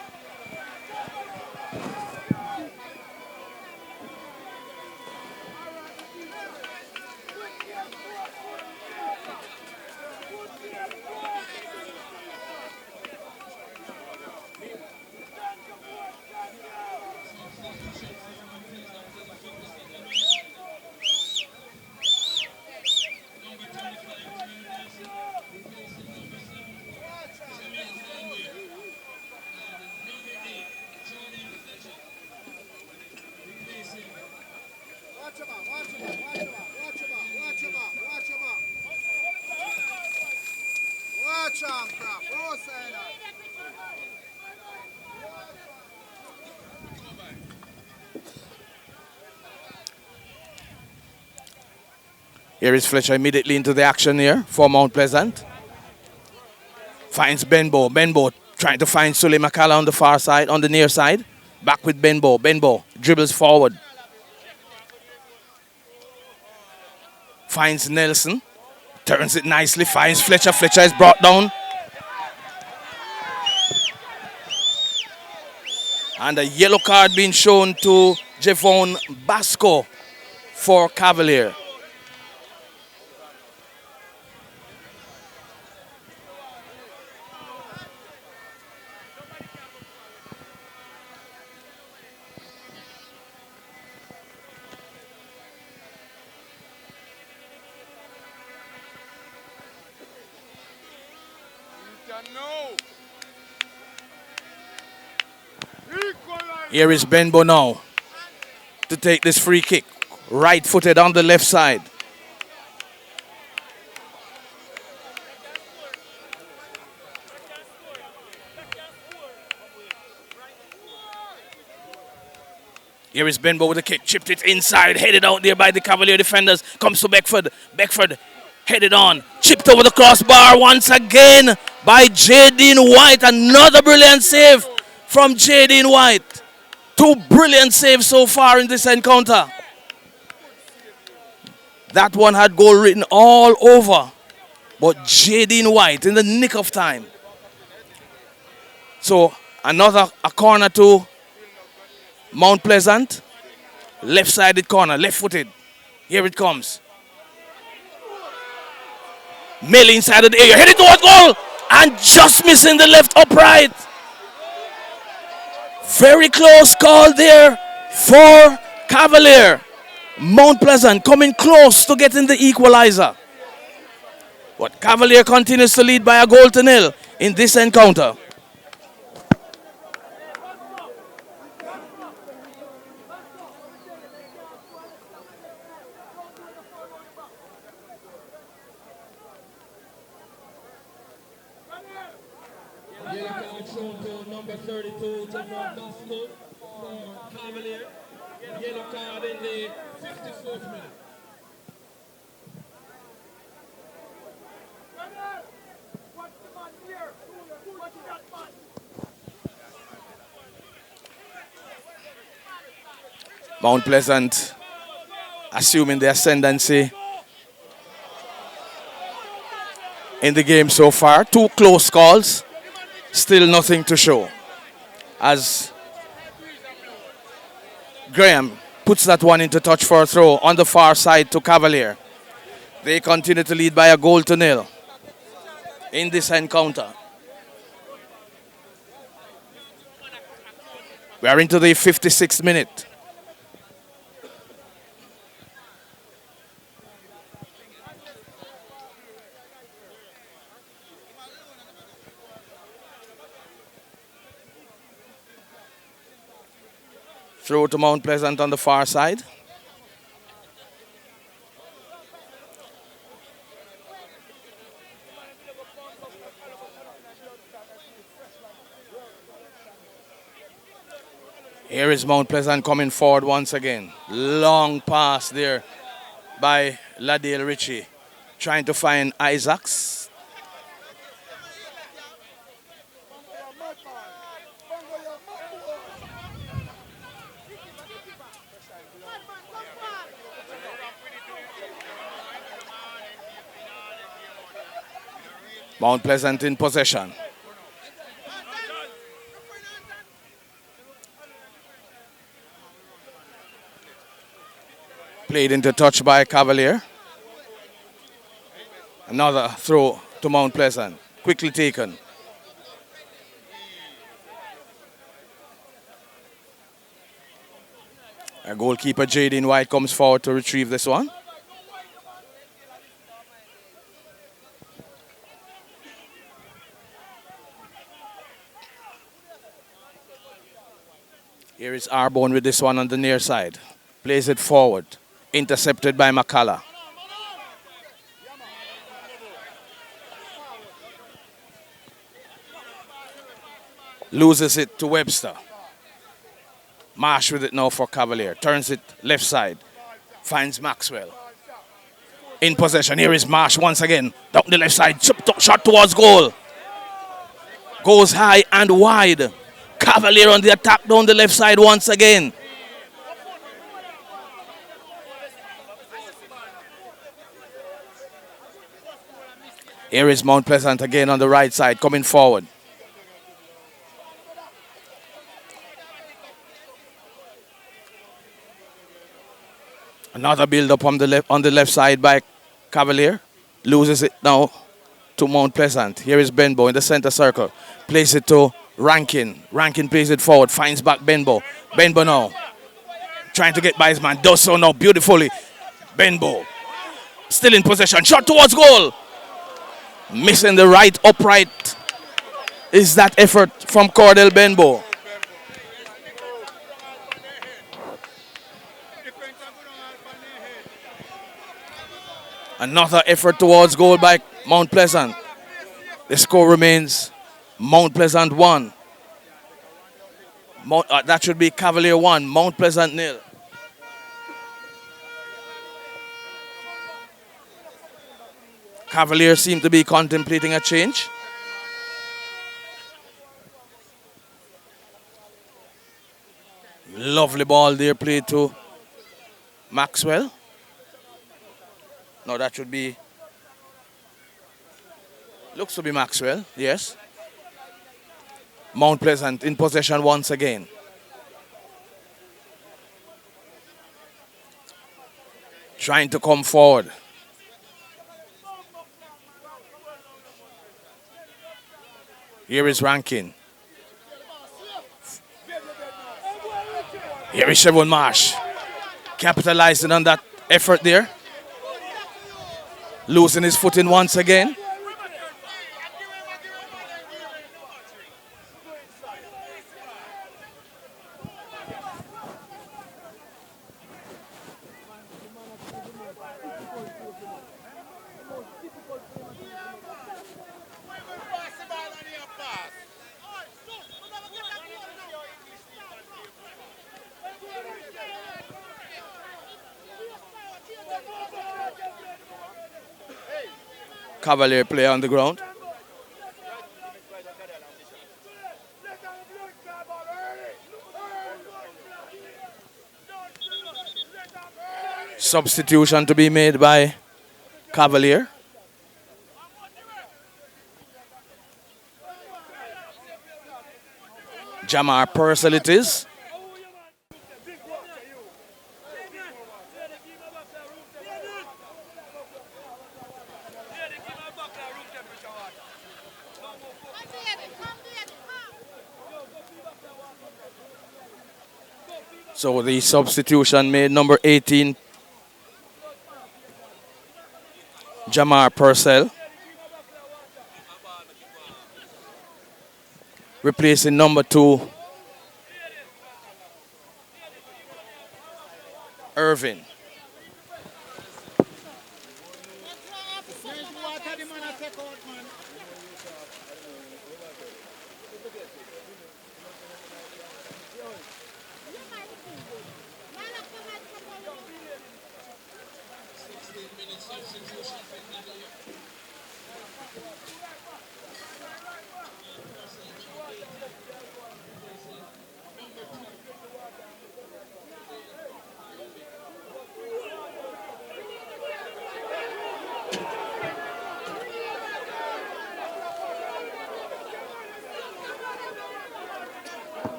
Here is Fletcher immediately into the action here for Mount Pleasant. Finds Benbow. Benbow trying to find Sully McCalla on the far side, on the near side. Back with Benbow. Benbow dribbles forward. Finds Nelson. Turns it nicely. Finds Fletcher. Fletcher is brought down. And a yellow card being shown to Javon Basco for Cavalier. Here is Benbow now. to take this free kick. Right-footed on the left side. Here is Benbow with a kick. Chipped it inside. Headed out there by the Cavalier defenders. Comes to Beckford. Beckford headed on. Chipped over the crossbar once again by Jadine White. Another brilliant save from Jadine White. 2 brilliant saves so far in this encounter. That one had goal written all over. But Jadine White in the nick of time. So another a corner to Mount Pleasant. Left-sided corner, left-footed. Here it comes. Mill inside of the area. Headed towards goal. And just missing the left upright. Very close call there for Cavalier. Mount Pleasant coming close to getting the equalizer. But Cavalier continues to lead by a goal to nil in this encounter. Number 32 to Dustin for Cavalier. Yellow card in the 54th minute. Mount Pleasant assuming the ascendancy in the game so far. 2 close calls. Still nothing to show. As Graham puts that one into touch for a throw on the far side to Cavalier. They continue to lead by a goal to nil in this encounter. We are into the 56th minute. Throw to Mount Pleasant on the far side. Here is Mount Pleasant coming forward once again. Long pass there by Ladale Ritchie. Trying to find Isaacs. Mount Pleasant in possession. Played into touch by Cavalier. Another throw to Mount Pleasant. Quickly taken. Our goalkeeper Jadine White comes forward to retrieve this one. Here is Arbone with this one on the near side. Plays it forward. Intercepted by McCullough. Loses it to Webster. Marsh with it now for Cavalier. Turns it left side. Finds Maxwell. In possession. Here is Marsh once again. Down the left side. Shot towards goal. Goes high and wide. Cavalier on the attack down the left side once again. Here is Mount Pleasant again on the right side, coming forward. Another build-up on the left side by Cavalier. Loses it now to Mount Pleasant. Here is Benbow in the center circle. Plays it to Rankin. Rankin plays it forward. Finds back Benbow. Benbow now. Trying to get by his man. Does so now beautifully. Benbow. Still in possession. Shot towards goal. Missing the right upright. Is that effort from Cordell Benbow. Another effort towards goal by Mount Pleasant. The score remains Mount Pleasant 1. That should be Cavalier 1, Mount Pleasant 0. Cavaliers seem to be contemplating a change. Lovely ball there played to Maxwell. No, that should be... Looks to be Maxwell, yes. Mount Pleasant in possession once again. Trying to come forward. Here is Rankin. Here is Chevron Marsh. Capitalizing on that effort there. Losing his footing once again. Cavalier player on the ground. Substitution to be made by Cavalier. Jamar Purcell it is. So the substitution made, number 18, Jamar Purcell, replacing number 2, Irvin.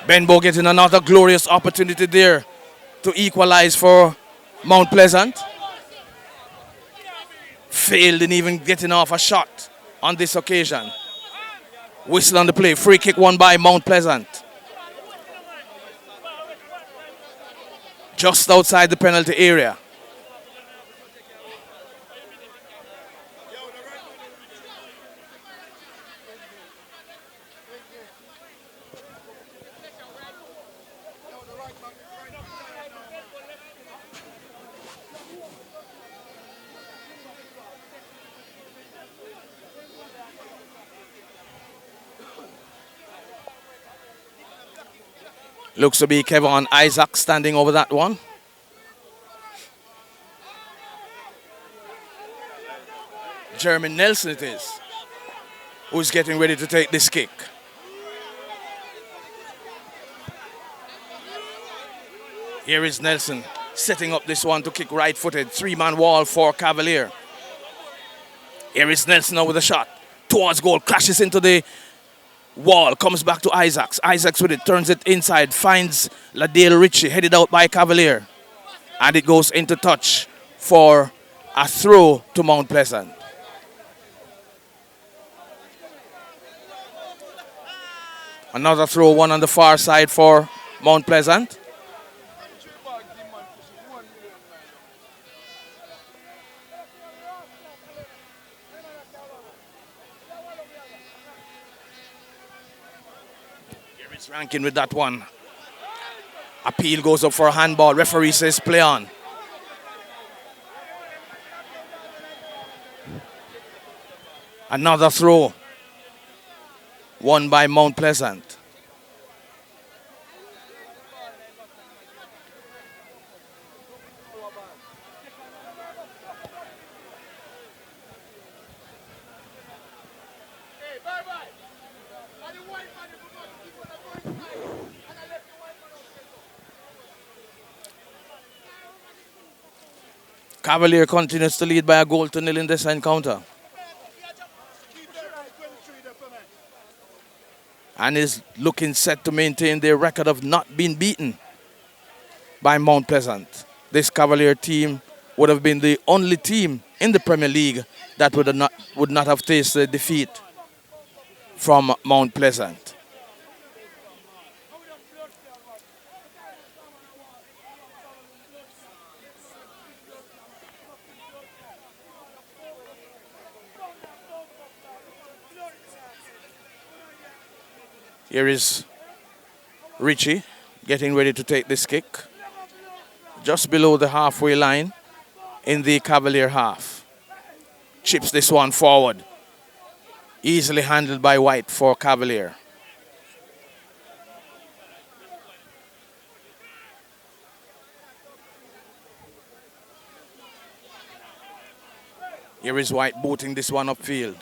Benbow getting another glorious opportunity there to equalize for Mount Pleasant. Failed in even getting off a shot on this occasion. Whistle on the play. Free kick won by Mount Pleasant. Just outside the penalty area. Looks to be Kevin Isaac standing over that one. Jeremy Nelson it is, who's getting ready to take this kick. Here is Nelson setting up this one to kick right-footed. 3-man wall for Cavalier. Here is Nelson now with a shot. Towards goal, crashes into the wall, comes back to Isaacs. Isaacs with it, turns it inside, finds Ladale Ritchie, headed out by Cavalier. And it goes into touch for a throw to Mount Pleasant. Another throw, one on the far side for Mount Pleasant. Rankin with that one. Appeal goes up for a handball. Referee says play on. Another throw. Won by Mount Pleasant. Cavalier continues to lead by a goal to nil in this encounter. And is looking set to maintain their record of not being beaten by Mount Pleasant. This Cavalier team would have been the only team in the Premier League that would not have tasted defeat from Mount Pleasant. Here is Richie getting ready to take this kick. Just below the halfway line in the Cavalier half. Chips this one forward. Easily handled by White for Cavalier. Here is White booting this one upfield.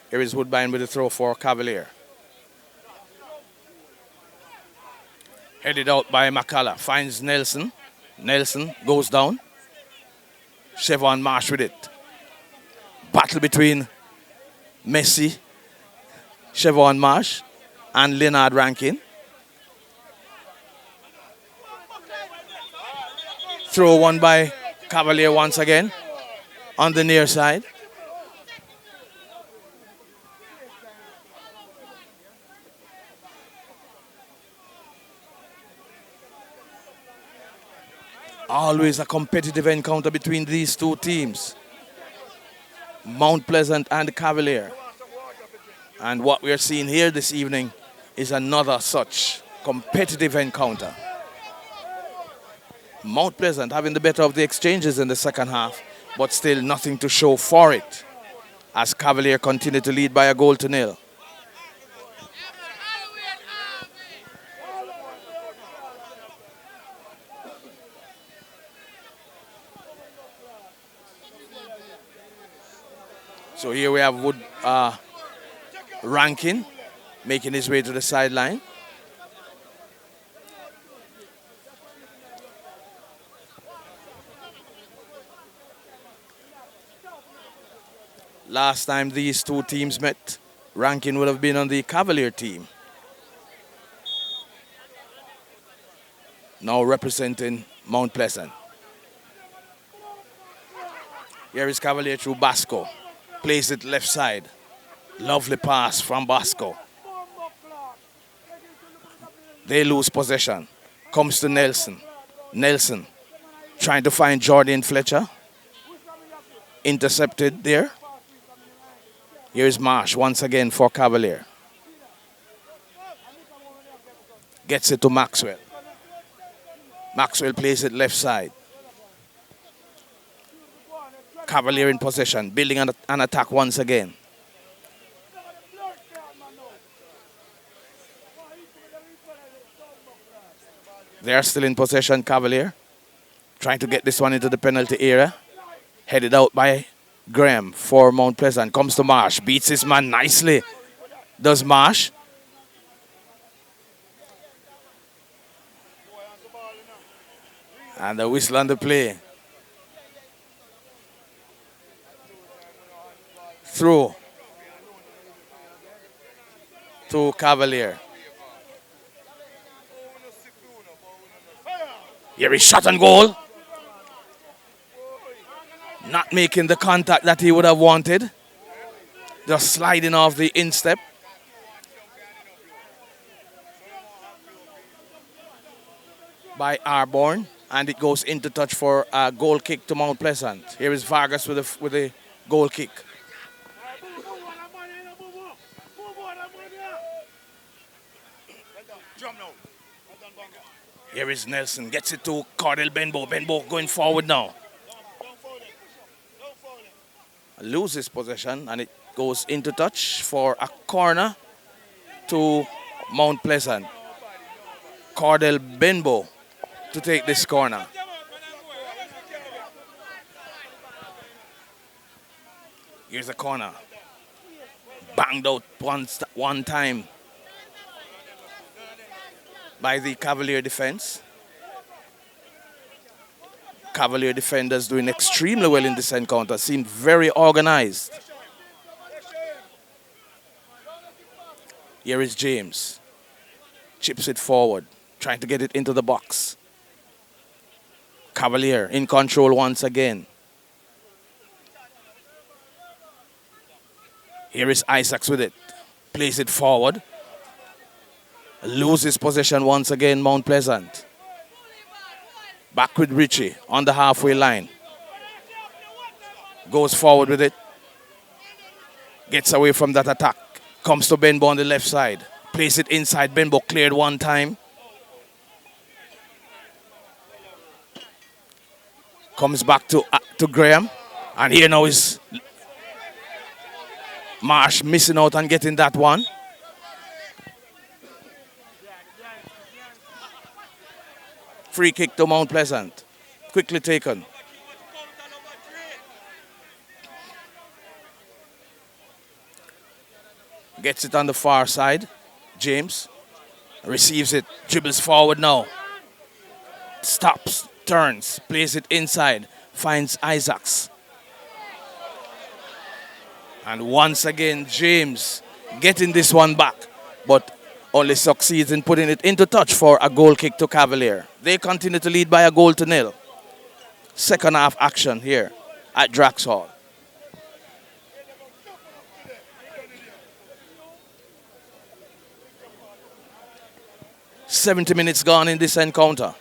Here is Woodbine with the throw for Cavalier. Headed out by McCullough. Finds Nelson. Nelson goes down. Chevon Marsh with it. Battle between Messi, Chevon Marsh, and Leonard Rankin. Throw one by Cavalier once again on the near side. Always a competitive encounter between these two teams, Mount Pleasant and Cavalier. And what we are seeing here this evening is another such competitive encounter. Mount Pleasant having the better of the exchanges in the second half, but still nothing to show for it as Cavalier continue to lead by a goal to nil. So here we have Rankin making his way to the sideline. Last time these two teams met, Rankin would have been on the Cavalier team. Now representing Mount Pleasant. Here is Cavalier through Basco. Plays it left side. Lovely pass from Basco. They lose possession. Comes to Nelson. Nelson trying to find Jordan Fletcher. Intercepted there. Here's Marsh once again for Cavalier. Gets it to Maxwell. Maxwell plays it left side. Cavalier in possession, building an attack once again. They are still in possession, Cavalier. Trying to get this one into the penalty area. Headed out by Graham for Mount Pleasant. Comes to Marsh, beats his man nicely. Does Marsh. And the whistle on the play. Through to Cavalier. Here is shot on goal. Not making the contact that he would have wanted. Just sliding off the instep. By Arborn. And it goes into touch for a goal kick to Mount Pleasant. Here is Vargas with a goal kick. Here is Nelson, gets it to Cordell Benbow. Benbow going forward now. Loses possession and it goes into touch for a corner to Mount Pleasant. Cordell Benbow to take this corner. Here's a corner. Banged out one time by the Cavalier defense. Cavalier defenders doing extremely well in this encounter. Seem very organized. Here is James. Chips it forward, trying to get it into the box. Cavalier in control once again. Here is Isaacs with it. Plays it forward. Loses possession once again, Mount Pleasant. Back with Richie on the halfway line. Goes forward with it. Gets away from that attack. Comes to Benbow on the left side. Plays it inside. Benbow cleared one time. Comes back to Graham. And here now is Marsh missing out and getting that one. Free kick to Mount Pleasant. Quickly taken. Gets it on the far side. James receives it. Dribbles forward now. Stops. Turns. Plays it inside. Finds Isaacs. And once again, James getting this one back. But only succeeds in putting it into touch for a goal kick to Cavalier. They continue to lead by a goal to nil. Second half action here at Drax Hall. "70 minutes gone in this encounter.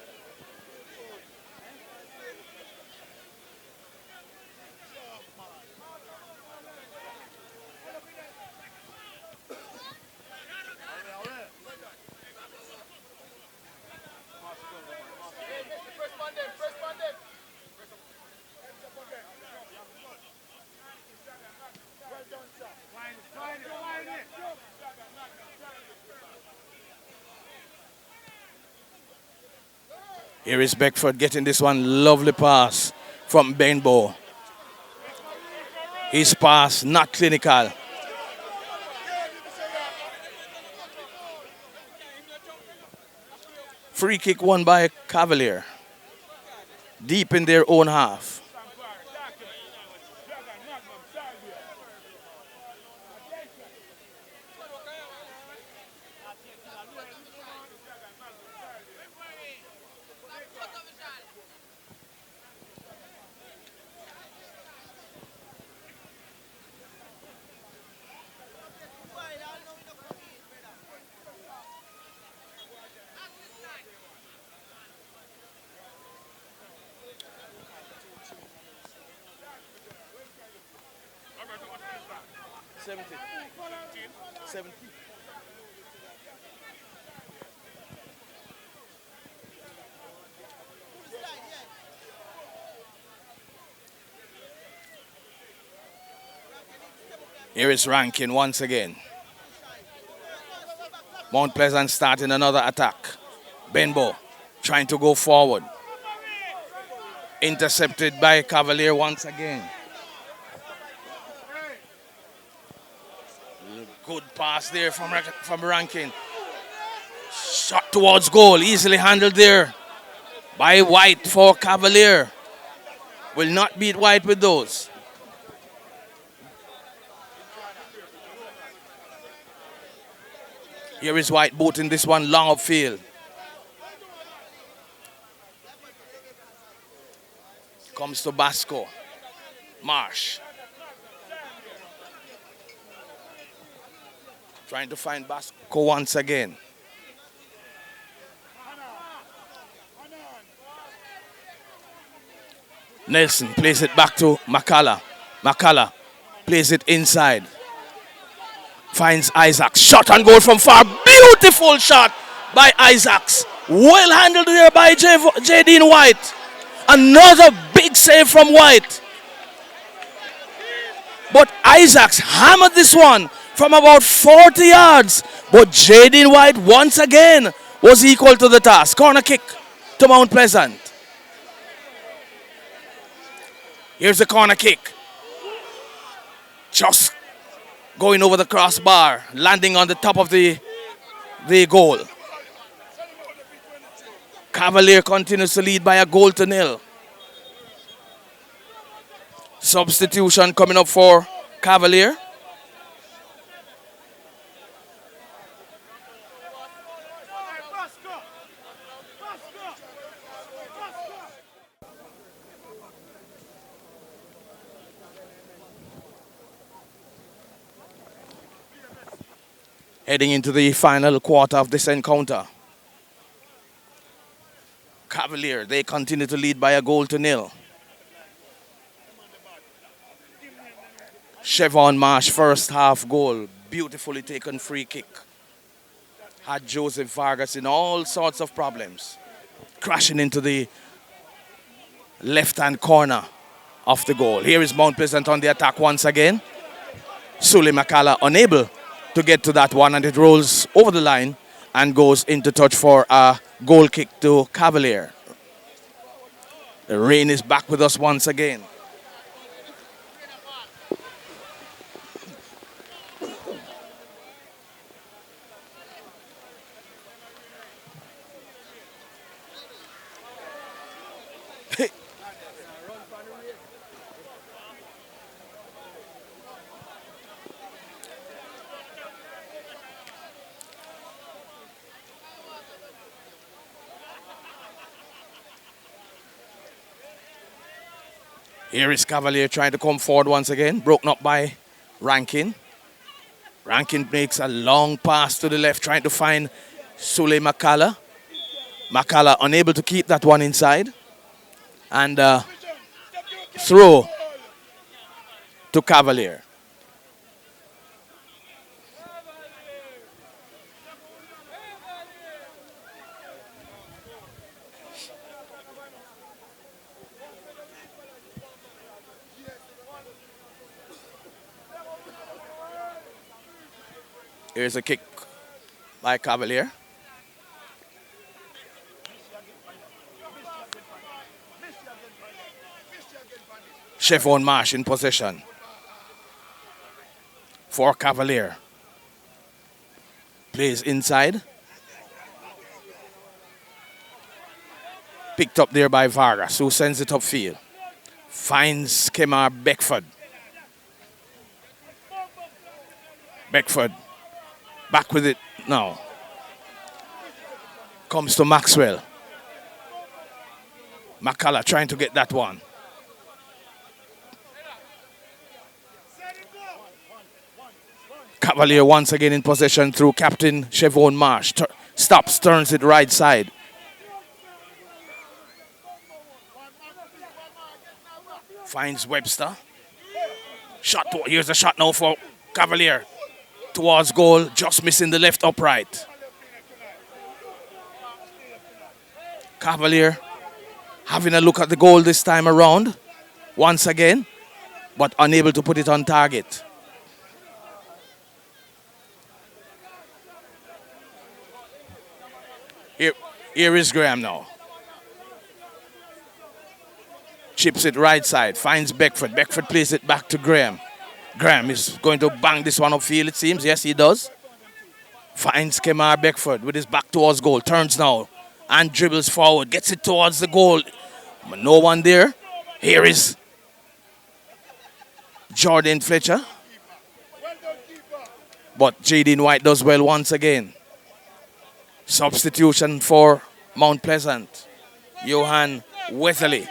Here is Beckford getting this one. Lovely pass from Benbow. His pass not clinical. Free kick won by Cavalier. Deep in their own half. Here is Rankin once again. Mount Pleasant starting another attack. Benbow trying to go forward. Intercepted by Cavalier once again. Good pass there from Rankin. Shot towards goal. Easily handled there by White for Cavalier. Will not beat White with those. Here is White booting this one long upfield. Comes to Basco. Marsh. Trying to find Basco once again. Nelson plays it back to Makala. Makala plays it inside. Finds Isaacs. Shot and goal from far. Beautiful shot by Isaacs. Well handled there by Jadine White. Another big save from White. But Isaacs hammered this one from about 40 yards. But Jadine White once again was equal to the task. Corner kick to Mount Pleasant. Here's the corner kick. Just going over the crossbar, landing on the top of the goal. Cavalier continues to lead by a goal to nil. Substitution coming up for Cavalier. Heading into the final quarter of this encounter. Cavalier, they continue to lead by a goal to nil. Chevon Marsh first half goal. Beautifully taken free kick. Had Joseph Vargas in all sorts of problems. Crashing into the left-hand corner of the goal. Here is Mount Pleasant on the attack once again. Sule Makala unable to get to that one, and it rolls over the line and goes into touch for a goal kick to Cavalier. The rain is back with us once again. Here is Cavalier trying to come forward once again. Broken up by Rankin. Rankin makes a long pass to the left, trying to find Sule Makala. Makala unable to keep that one inside. And throw to Cavalier. Here's a kick by Cavalier. Chevon Marsh in possession for Cavalier. Plays inside. Picked up there by Vargas, who sends it upfield. Finds Kemar Beckford. Beckford back with it now. Comes to Maxwell. Makala trying to get that one. Cavalier once again in possession through Captain Chevon Marsh. Stops, turns it right side. Finds Webster. Shot. Here's a shot now for Cavalier. Towards goal, just missing the left upright. Cavalier having a look at the goal this time around, once again, but unable to put it on target. Here is Graham now. Chips it right side, finds Beckford. Beckford plays it back to Graham. Graham is going to bang this one upfield, it seems. Yes, he does. Finds Kemar Beckford with his back towards goal. Turns now and dribbles forward. Gets it towards the goal. But no one there. Here is Jordan Fletcher. But Jadine White does well once again. Substitution for Mount Pleasant. Johan Weatherly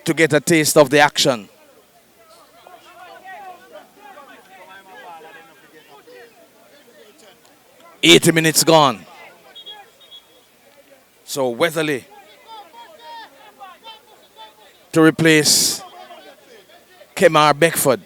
to get a taste of the action. $80 minutes gone. So Weatherly to replace Kemar Beckford.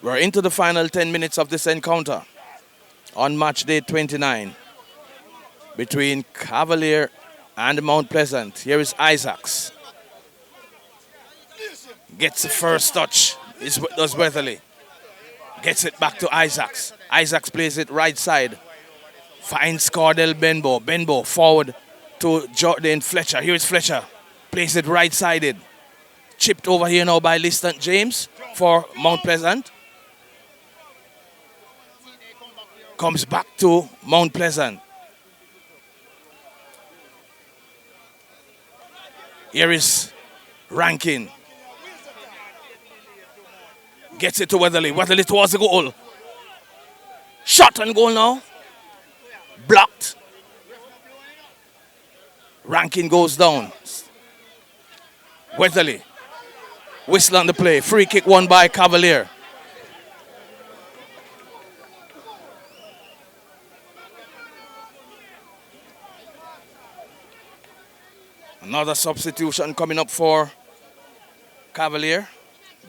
We're into the final 10 minutes of this encounter on match day 29 between Cavalier and Mount Pleasant. Here is Isaacs. Gets the first touch. Does Weatherly. Gets it back to Isaacs. Isaacs plays it right side. Finds Cordell Benbow. Benbow forward to Jordan Fletcher. Here is Fletcher. Plays it right-sided. Chipped over here now by Liston James for Mount Pleasant. Comes back to Mount Pleasant. Here is Rankin. Gets it to Weatherly. Weatherly towards the goal. Shot and goal now. Blocked. Rankin goes down. Weatherly. Whistle on the play. Free kick won by Cavalier. Another substitution coming up for Cavalier.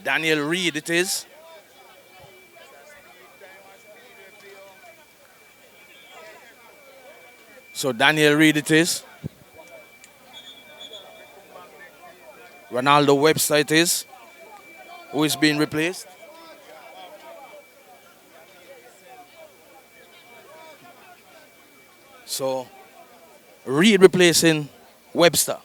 Daniel Reed it is. So Daniel Reed it is. Ronaldo Webster it is. Who is being replaced? So Reed replacing Webster.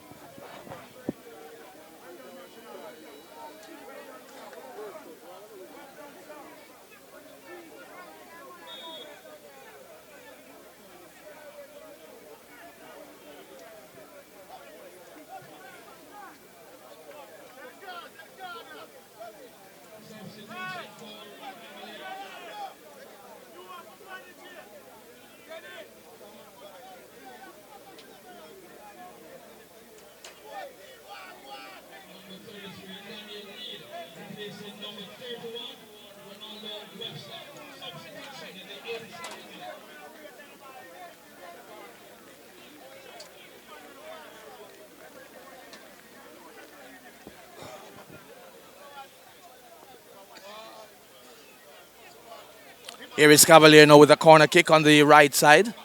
Here is Cavalier now with a corner kick on the right side.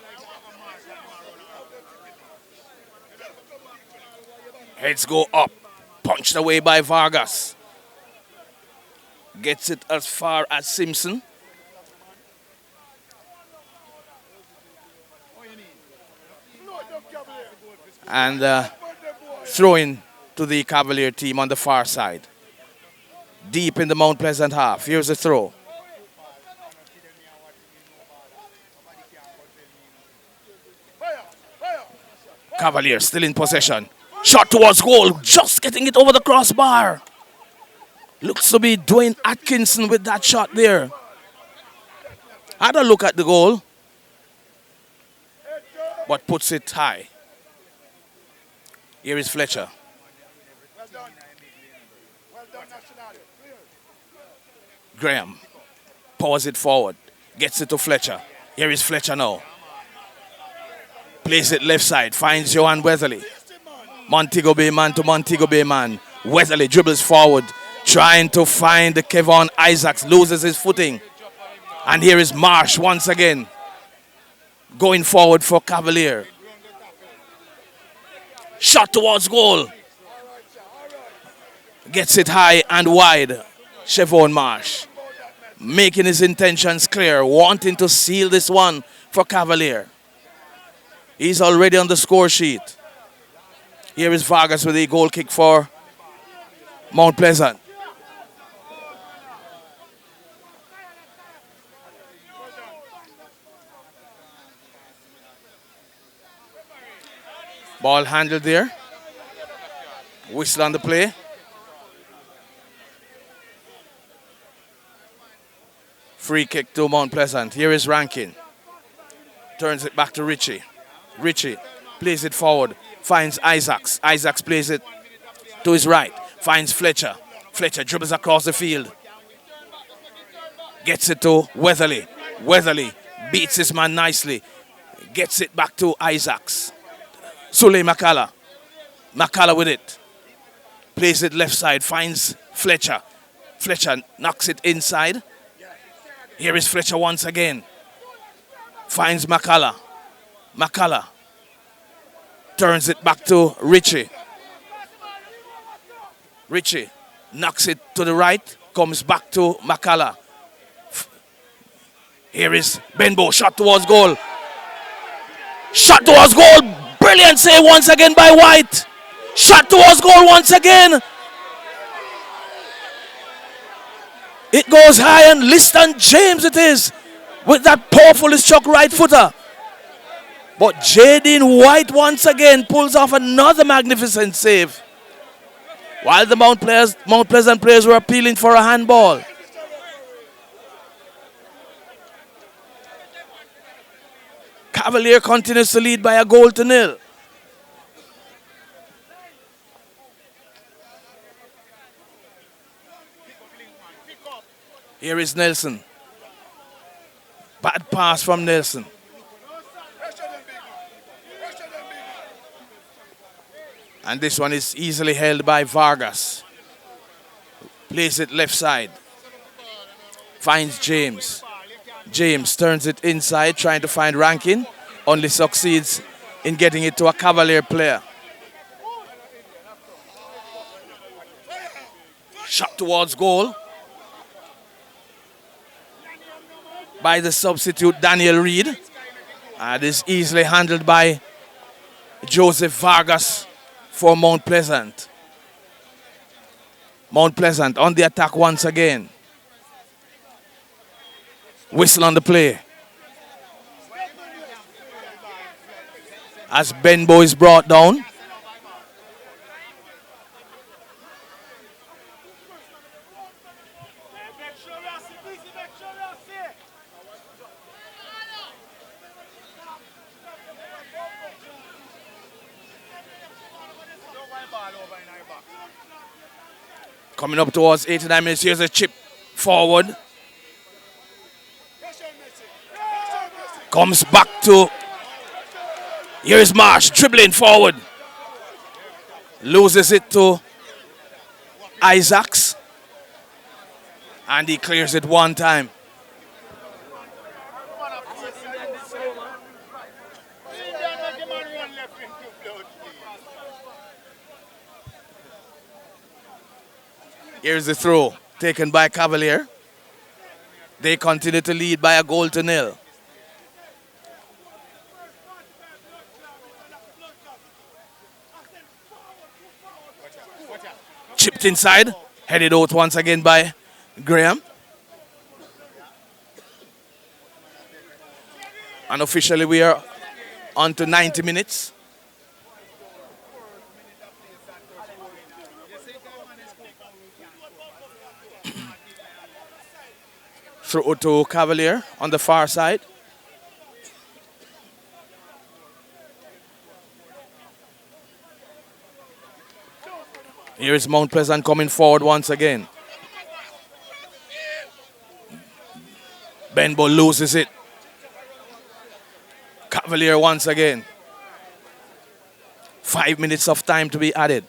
Heads go up. Punched away by Vargas. Gets it as far as Simpson. And throwing to the Cavalier team on the far side. Deep in the Mount Pleasant half. Here's the throw. Cavalier still in possession. Shot towards goal. Just getting it over the crossbar. Looks to be Dwayne Atkinson with that shot there. Had a look at the goal. But puts it high. Here is Fletcher. Graham powers it forward. Gets it to Fletcher. Here is Fletcher now. Plays it left side. Finds Johan Weatherly. Montego Bay man to Montego Bay man. Weatherly dribbles forward. Trying to find the Kevon Isaacs, loses his footing. And here is Marsh once again. Going forward for Cavalier. Shot towards goal. Gets it high and wide. Chevon Marsh. Making his intentions clear. Wanting to seal this one for Cavalier. He's already on the score sheet. Here is Vargas with a goal kick for Mount Pleasant. Ball handled there. Whistle on the play. Free kick to Mount Pleasant. Here is Rankin. Turns it back to Richie. Richie plays it forward. Finds Isaacs. Isaacs plays it to his right. Finds Fletcher. Fletcher dribbles across the field. Gets it to Weatherly. Weatherly beats his man nicely. Gets it back to Isaacs. Sule Makala. Makala with it. Plays it left side. Finds Fletcher. Fletcher knocks it inside. Here is Fletcher once again. Finds Makala. Makala. Turns it back to Richie. Richie knocks it to the right. Comes back to Makala. Here is Benbow. Shot towards goal. Shot towards goal. Brilliant save once again by White. Shot towards goal once again. It goes high and Liston James it is. With that powerful struck right footer. But Jaden White once again pulls off another magnificent save. While the Mount Pleasant players were appealing for a handball. Cavalier continues to lead by a goal to nil. Here is Nelson. Bad pass from Nelson. And this one is easily held by Vargas. Plays it left side. Finds James. James turns it inside, trying to find Rankin. Only succeeds in getting it to a Cavalier player. Shot towards goal by the substitute Daniel Reed. And is easily handled by Joseph Vargas for Mount Pleasant. Mount Pleasant on the attack once again. Whistle on the play. As Benbow is brought down. Coming up towards 89 minutes. Here's a chip forward. Comes back to... Here's Marsh dribbling forward. Loses it to Isaacs. And he clears it one time. Here's the throw taken by Cavalier. They continue to lead by a goal to nil. Chipped inside, headed out once again by Graham. And officially we are on to 90 minutes. Through to Cavalier on the far side. Here is Mount Pleasant coming forward once again. Benbow loses it. Cavalier once again. 5 minutes of time to be added.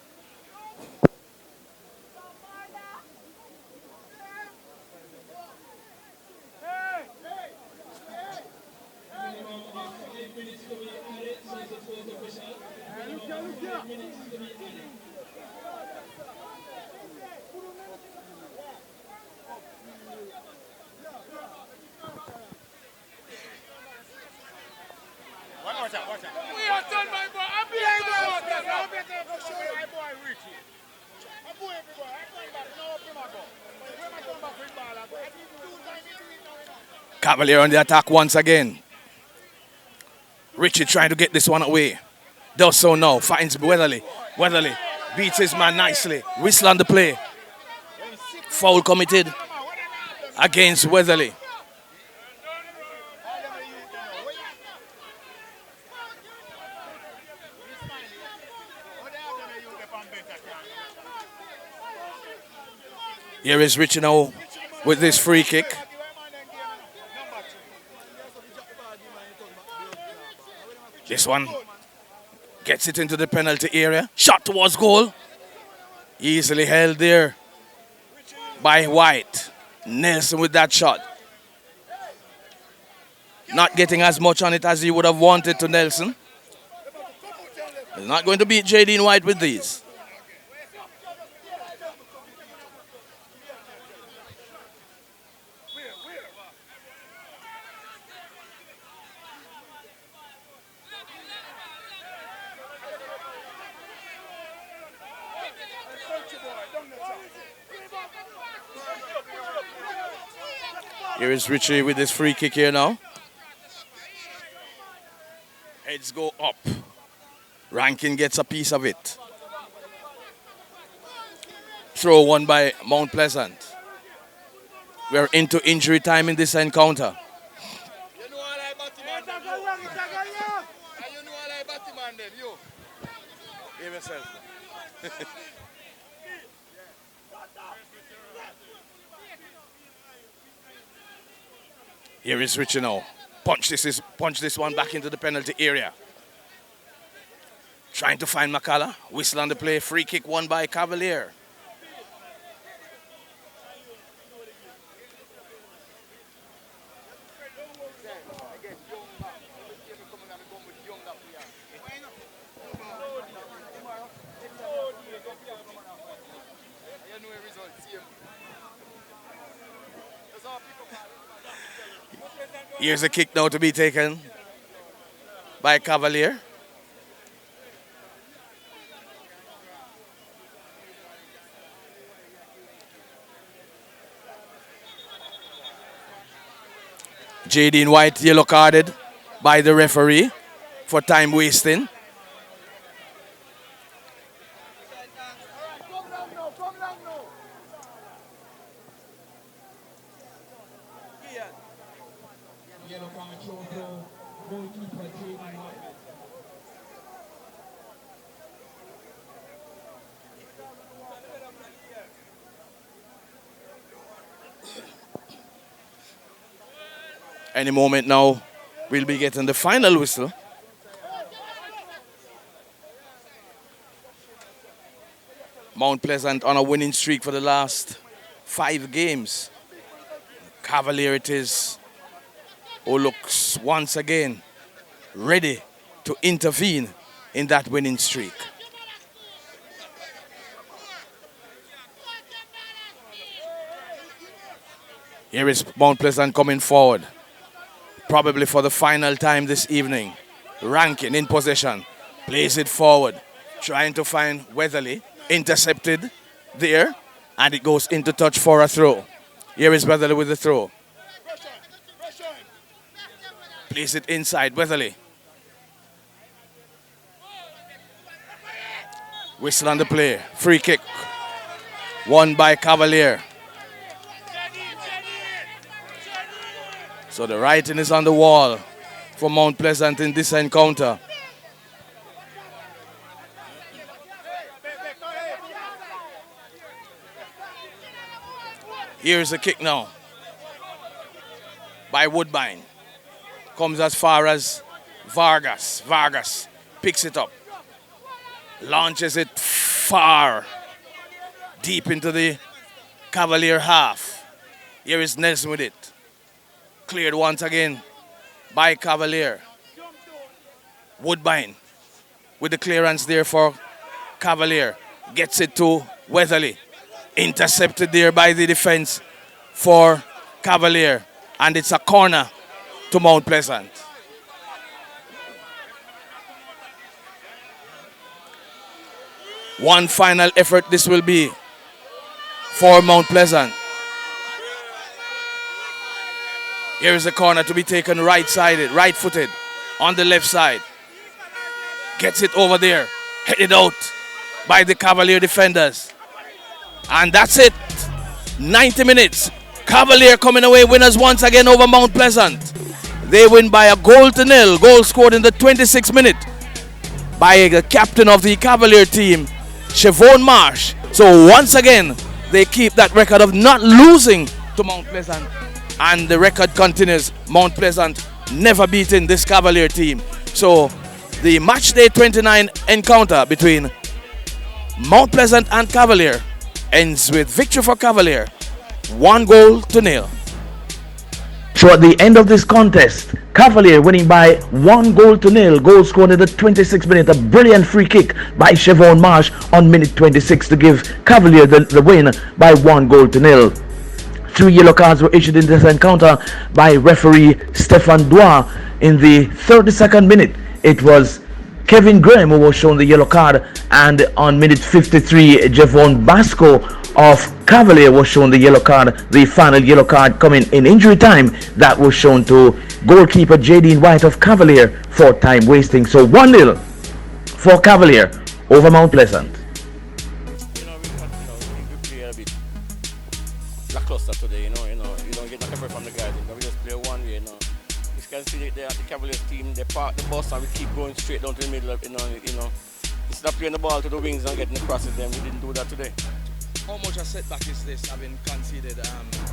Cavalier on the attack once again. Richie trying to get this one away. Does so now. Finds Weatherly. Weatherly beats his man nicely. Whistle on the play. Foul committed against Weatherly. Here is Richie now with this free kick. This one gets it into the penalty area. Shot towards goal. Easily held there by White. Nelson with that shot. Not getting as much on it as he would have wanted to Nelson. He's not going to beat J.D. White with these. Here is Richie with his free kick here now. Heads go up. Rankin gets a piece of it. Throw one by Mount Pleasant. We're into injury time in this encounter. You know I like Batman then, you. And you know I like Batman then, you. Give yourself. Here is Richie now. Punch this one back into the penalty area. Trying to find McCullough. Whistle on the play. Free kick won by Cavalier. Here's a kick now to be taken by Cavalier. J.D. White yellow carded by the referee for time wasting. Yellow card shown for goalkeeper J.D. White. Any moment now, we'll be getting the final whistle. Mount Pleasant on a winning streak for the last 5 games. Cavalier it is, who looks once again ready to intervene in that winning streak. Here is Mount Pleasant coming forward, probably for the final time this evening. Rankin in possession, plays it forward, trying to find Weatherly, intercepted there, and it goes into touch for a throw. Here is Weatherly with the throw. Plays it inside, Weatherly. Whistle on the play, free kick, won by Cavalier. So the writing is on the wall for Mount Pleasant in this encounter. Here's a kick now by Woodbine. Comes as far as Vargas. Vargas picks it up. Launches it far, deep into the Cavalier half. Here is Nelson with it. Cleared once again by Cavalier. Woodbine with the clearance there for Cavalier. Gets it to Weatherly. Intercepted there by the defense for Cavalier. And it's a corner to Mount Pleasant. One final effort this will be for Mount Pleasant. Here is a corner to be taken right-sided, right-footed on the left side. Gets it over there, headed out by the Cavalier defenders. And that's it. 90 minutes. Cavalier coming away winners once again over Mount Pleasant. They win by a goal to nil. Goal scored in the 26th minute by the captain of the Cavalier team, Siobhan Marsh. So once again, they keep that record of not losing to Mount Pleasant. And the record continues. Mount Pleasant never beaten this Cavalier team. So the match day 29 encounter between Mount Pleasant and Cavalier ends with victory for Cavalier. 1 goal to nil. So at the end of this contest, Cavalier winning by 1 goal to nil. Goal scored in the 26th minute. A brilliant free kick by Siobhan Marsh on minute 26 to give Cavalier the win by 1 goal to nil. 3 yellow cards were issued in this encounter by referee Stefan Dois. In the 32nd minute, it was Kevin Graham who was shown the yellow card, and on minute 53, Javon Basco of Cavalier was shown the yellow card. The final yellow card coming in injury time, that was shown to goalkeeper Jadine White of Cavalier for time wasting. So 1-0 for Cavalier over Mount Pleasant. Lackluster today, you don't get nothing from the guys. We just play one way, You can see the Cavaliers team, they park the bus and we keep going straight down to the middle of, Instead of playing the ball to the wings and getting the crosses, then we didn't do that today. How much a setback is this, having conceded,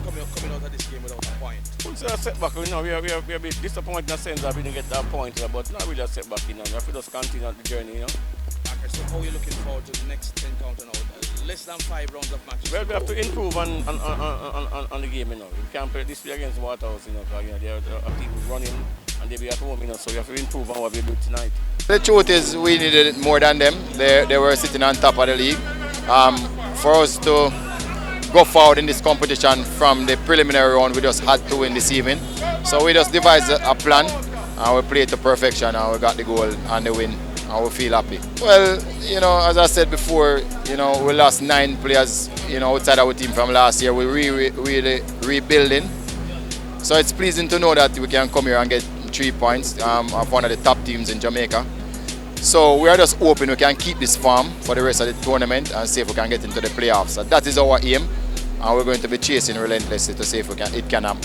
coming out of this game without a point? It's a setback, we are a bit disappointed in the sense that we didn't get that point, but not really a setback, We have to just continue on the journey, Okay, so how are you looking forward to the next encounter now? Less than 5 rounds of matches. Well, we have to improve on the game, We can't play this way against Waterhouse, because they are a team running and they be at home, So we have to improve on what we do tonight. The truth is, we needed it more than them. They were sitting on top of the league. For us to go forward in this competition from the preliminary round, we just had to win this evening. So we just devised a plan and we played to perfection and we got the goal and the win and we feel happy. Well, as I said before, we lost 9 players, outside our team from last year. We're really rebuilding. So it's pleasing to know that we can come here and get 3 points of one of the top teams in Jamaica. So we are just hoping we can keep this form for the rest of the tournament and see if we can get into the playoffs. So that is our aim, and we're going to be chasing relentlessly to see if it can happen.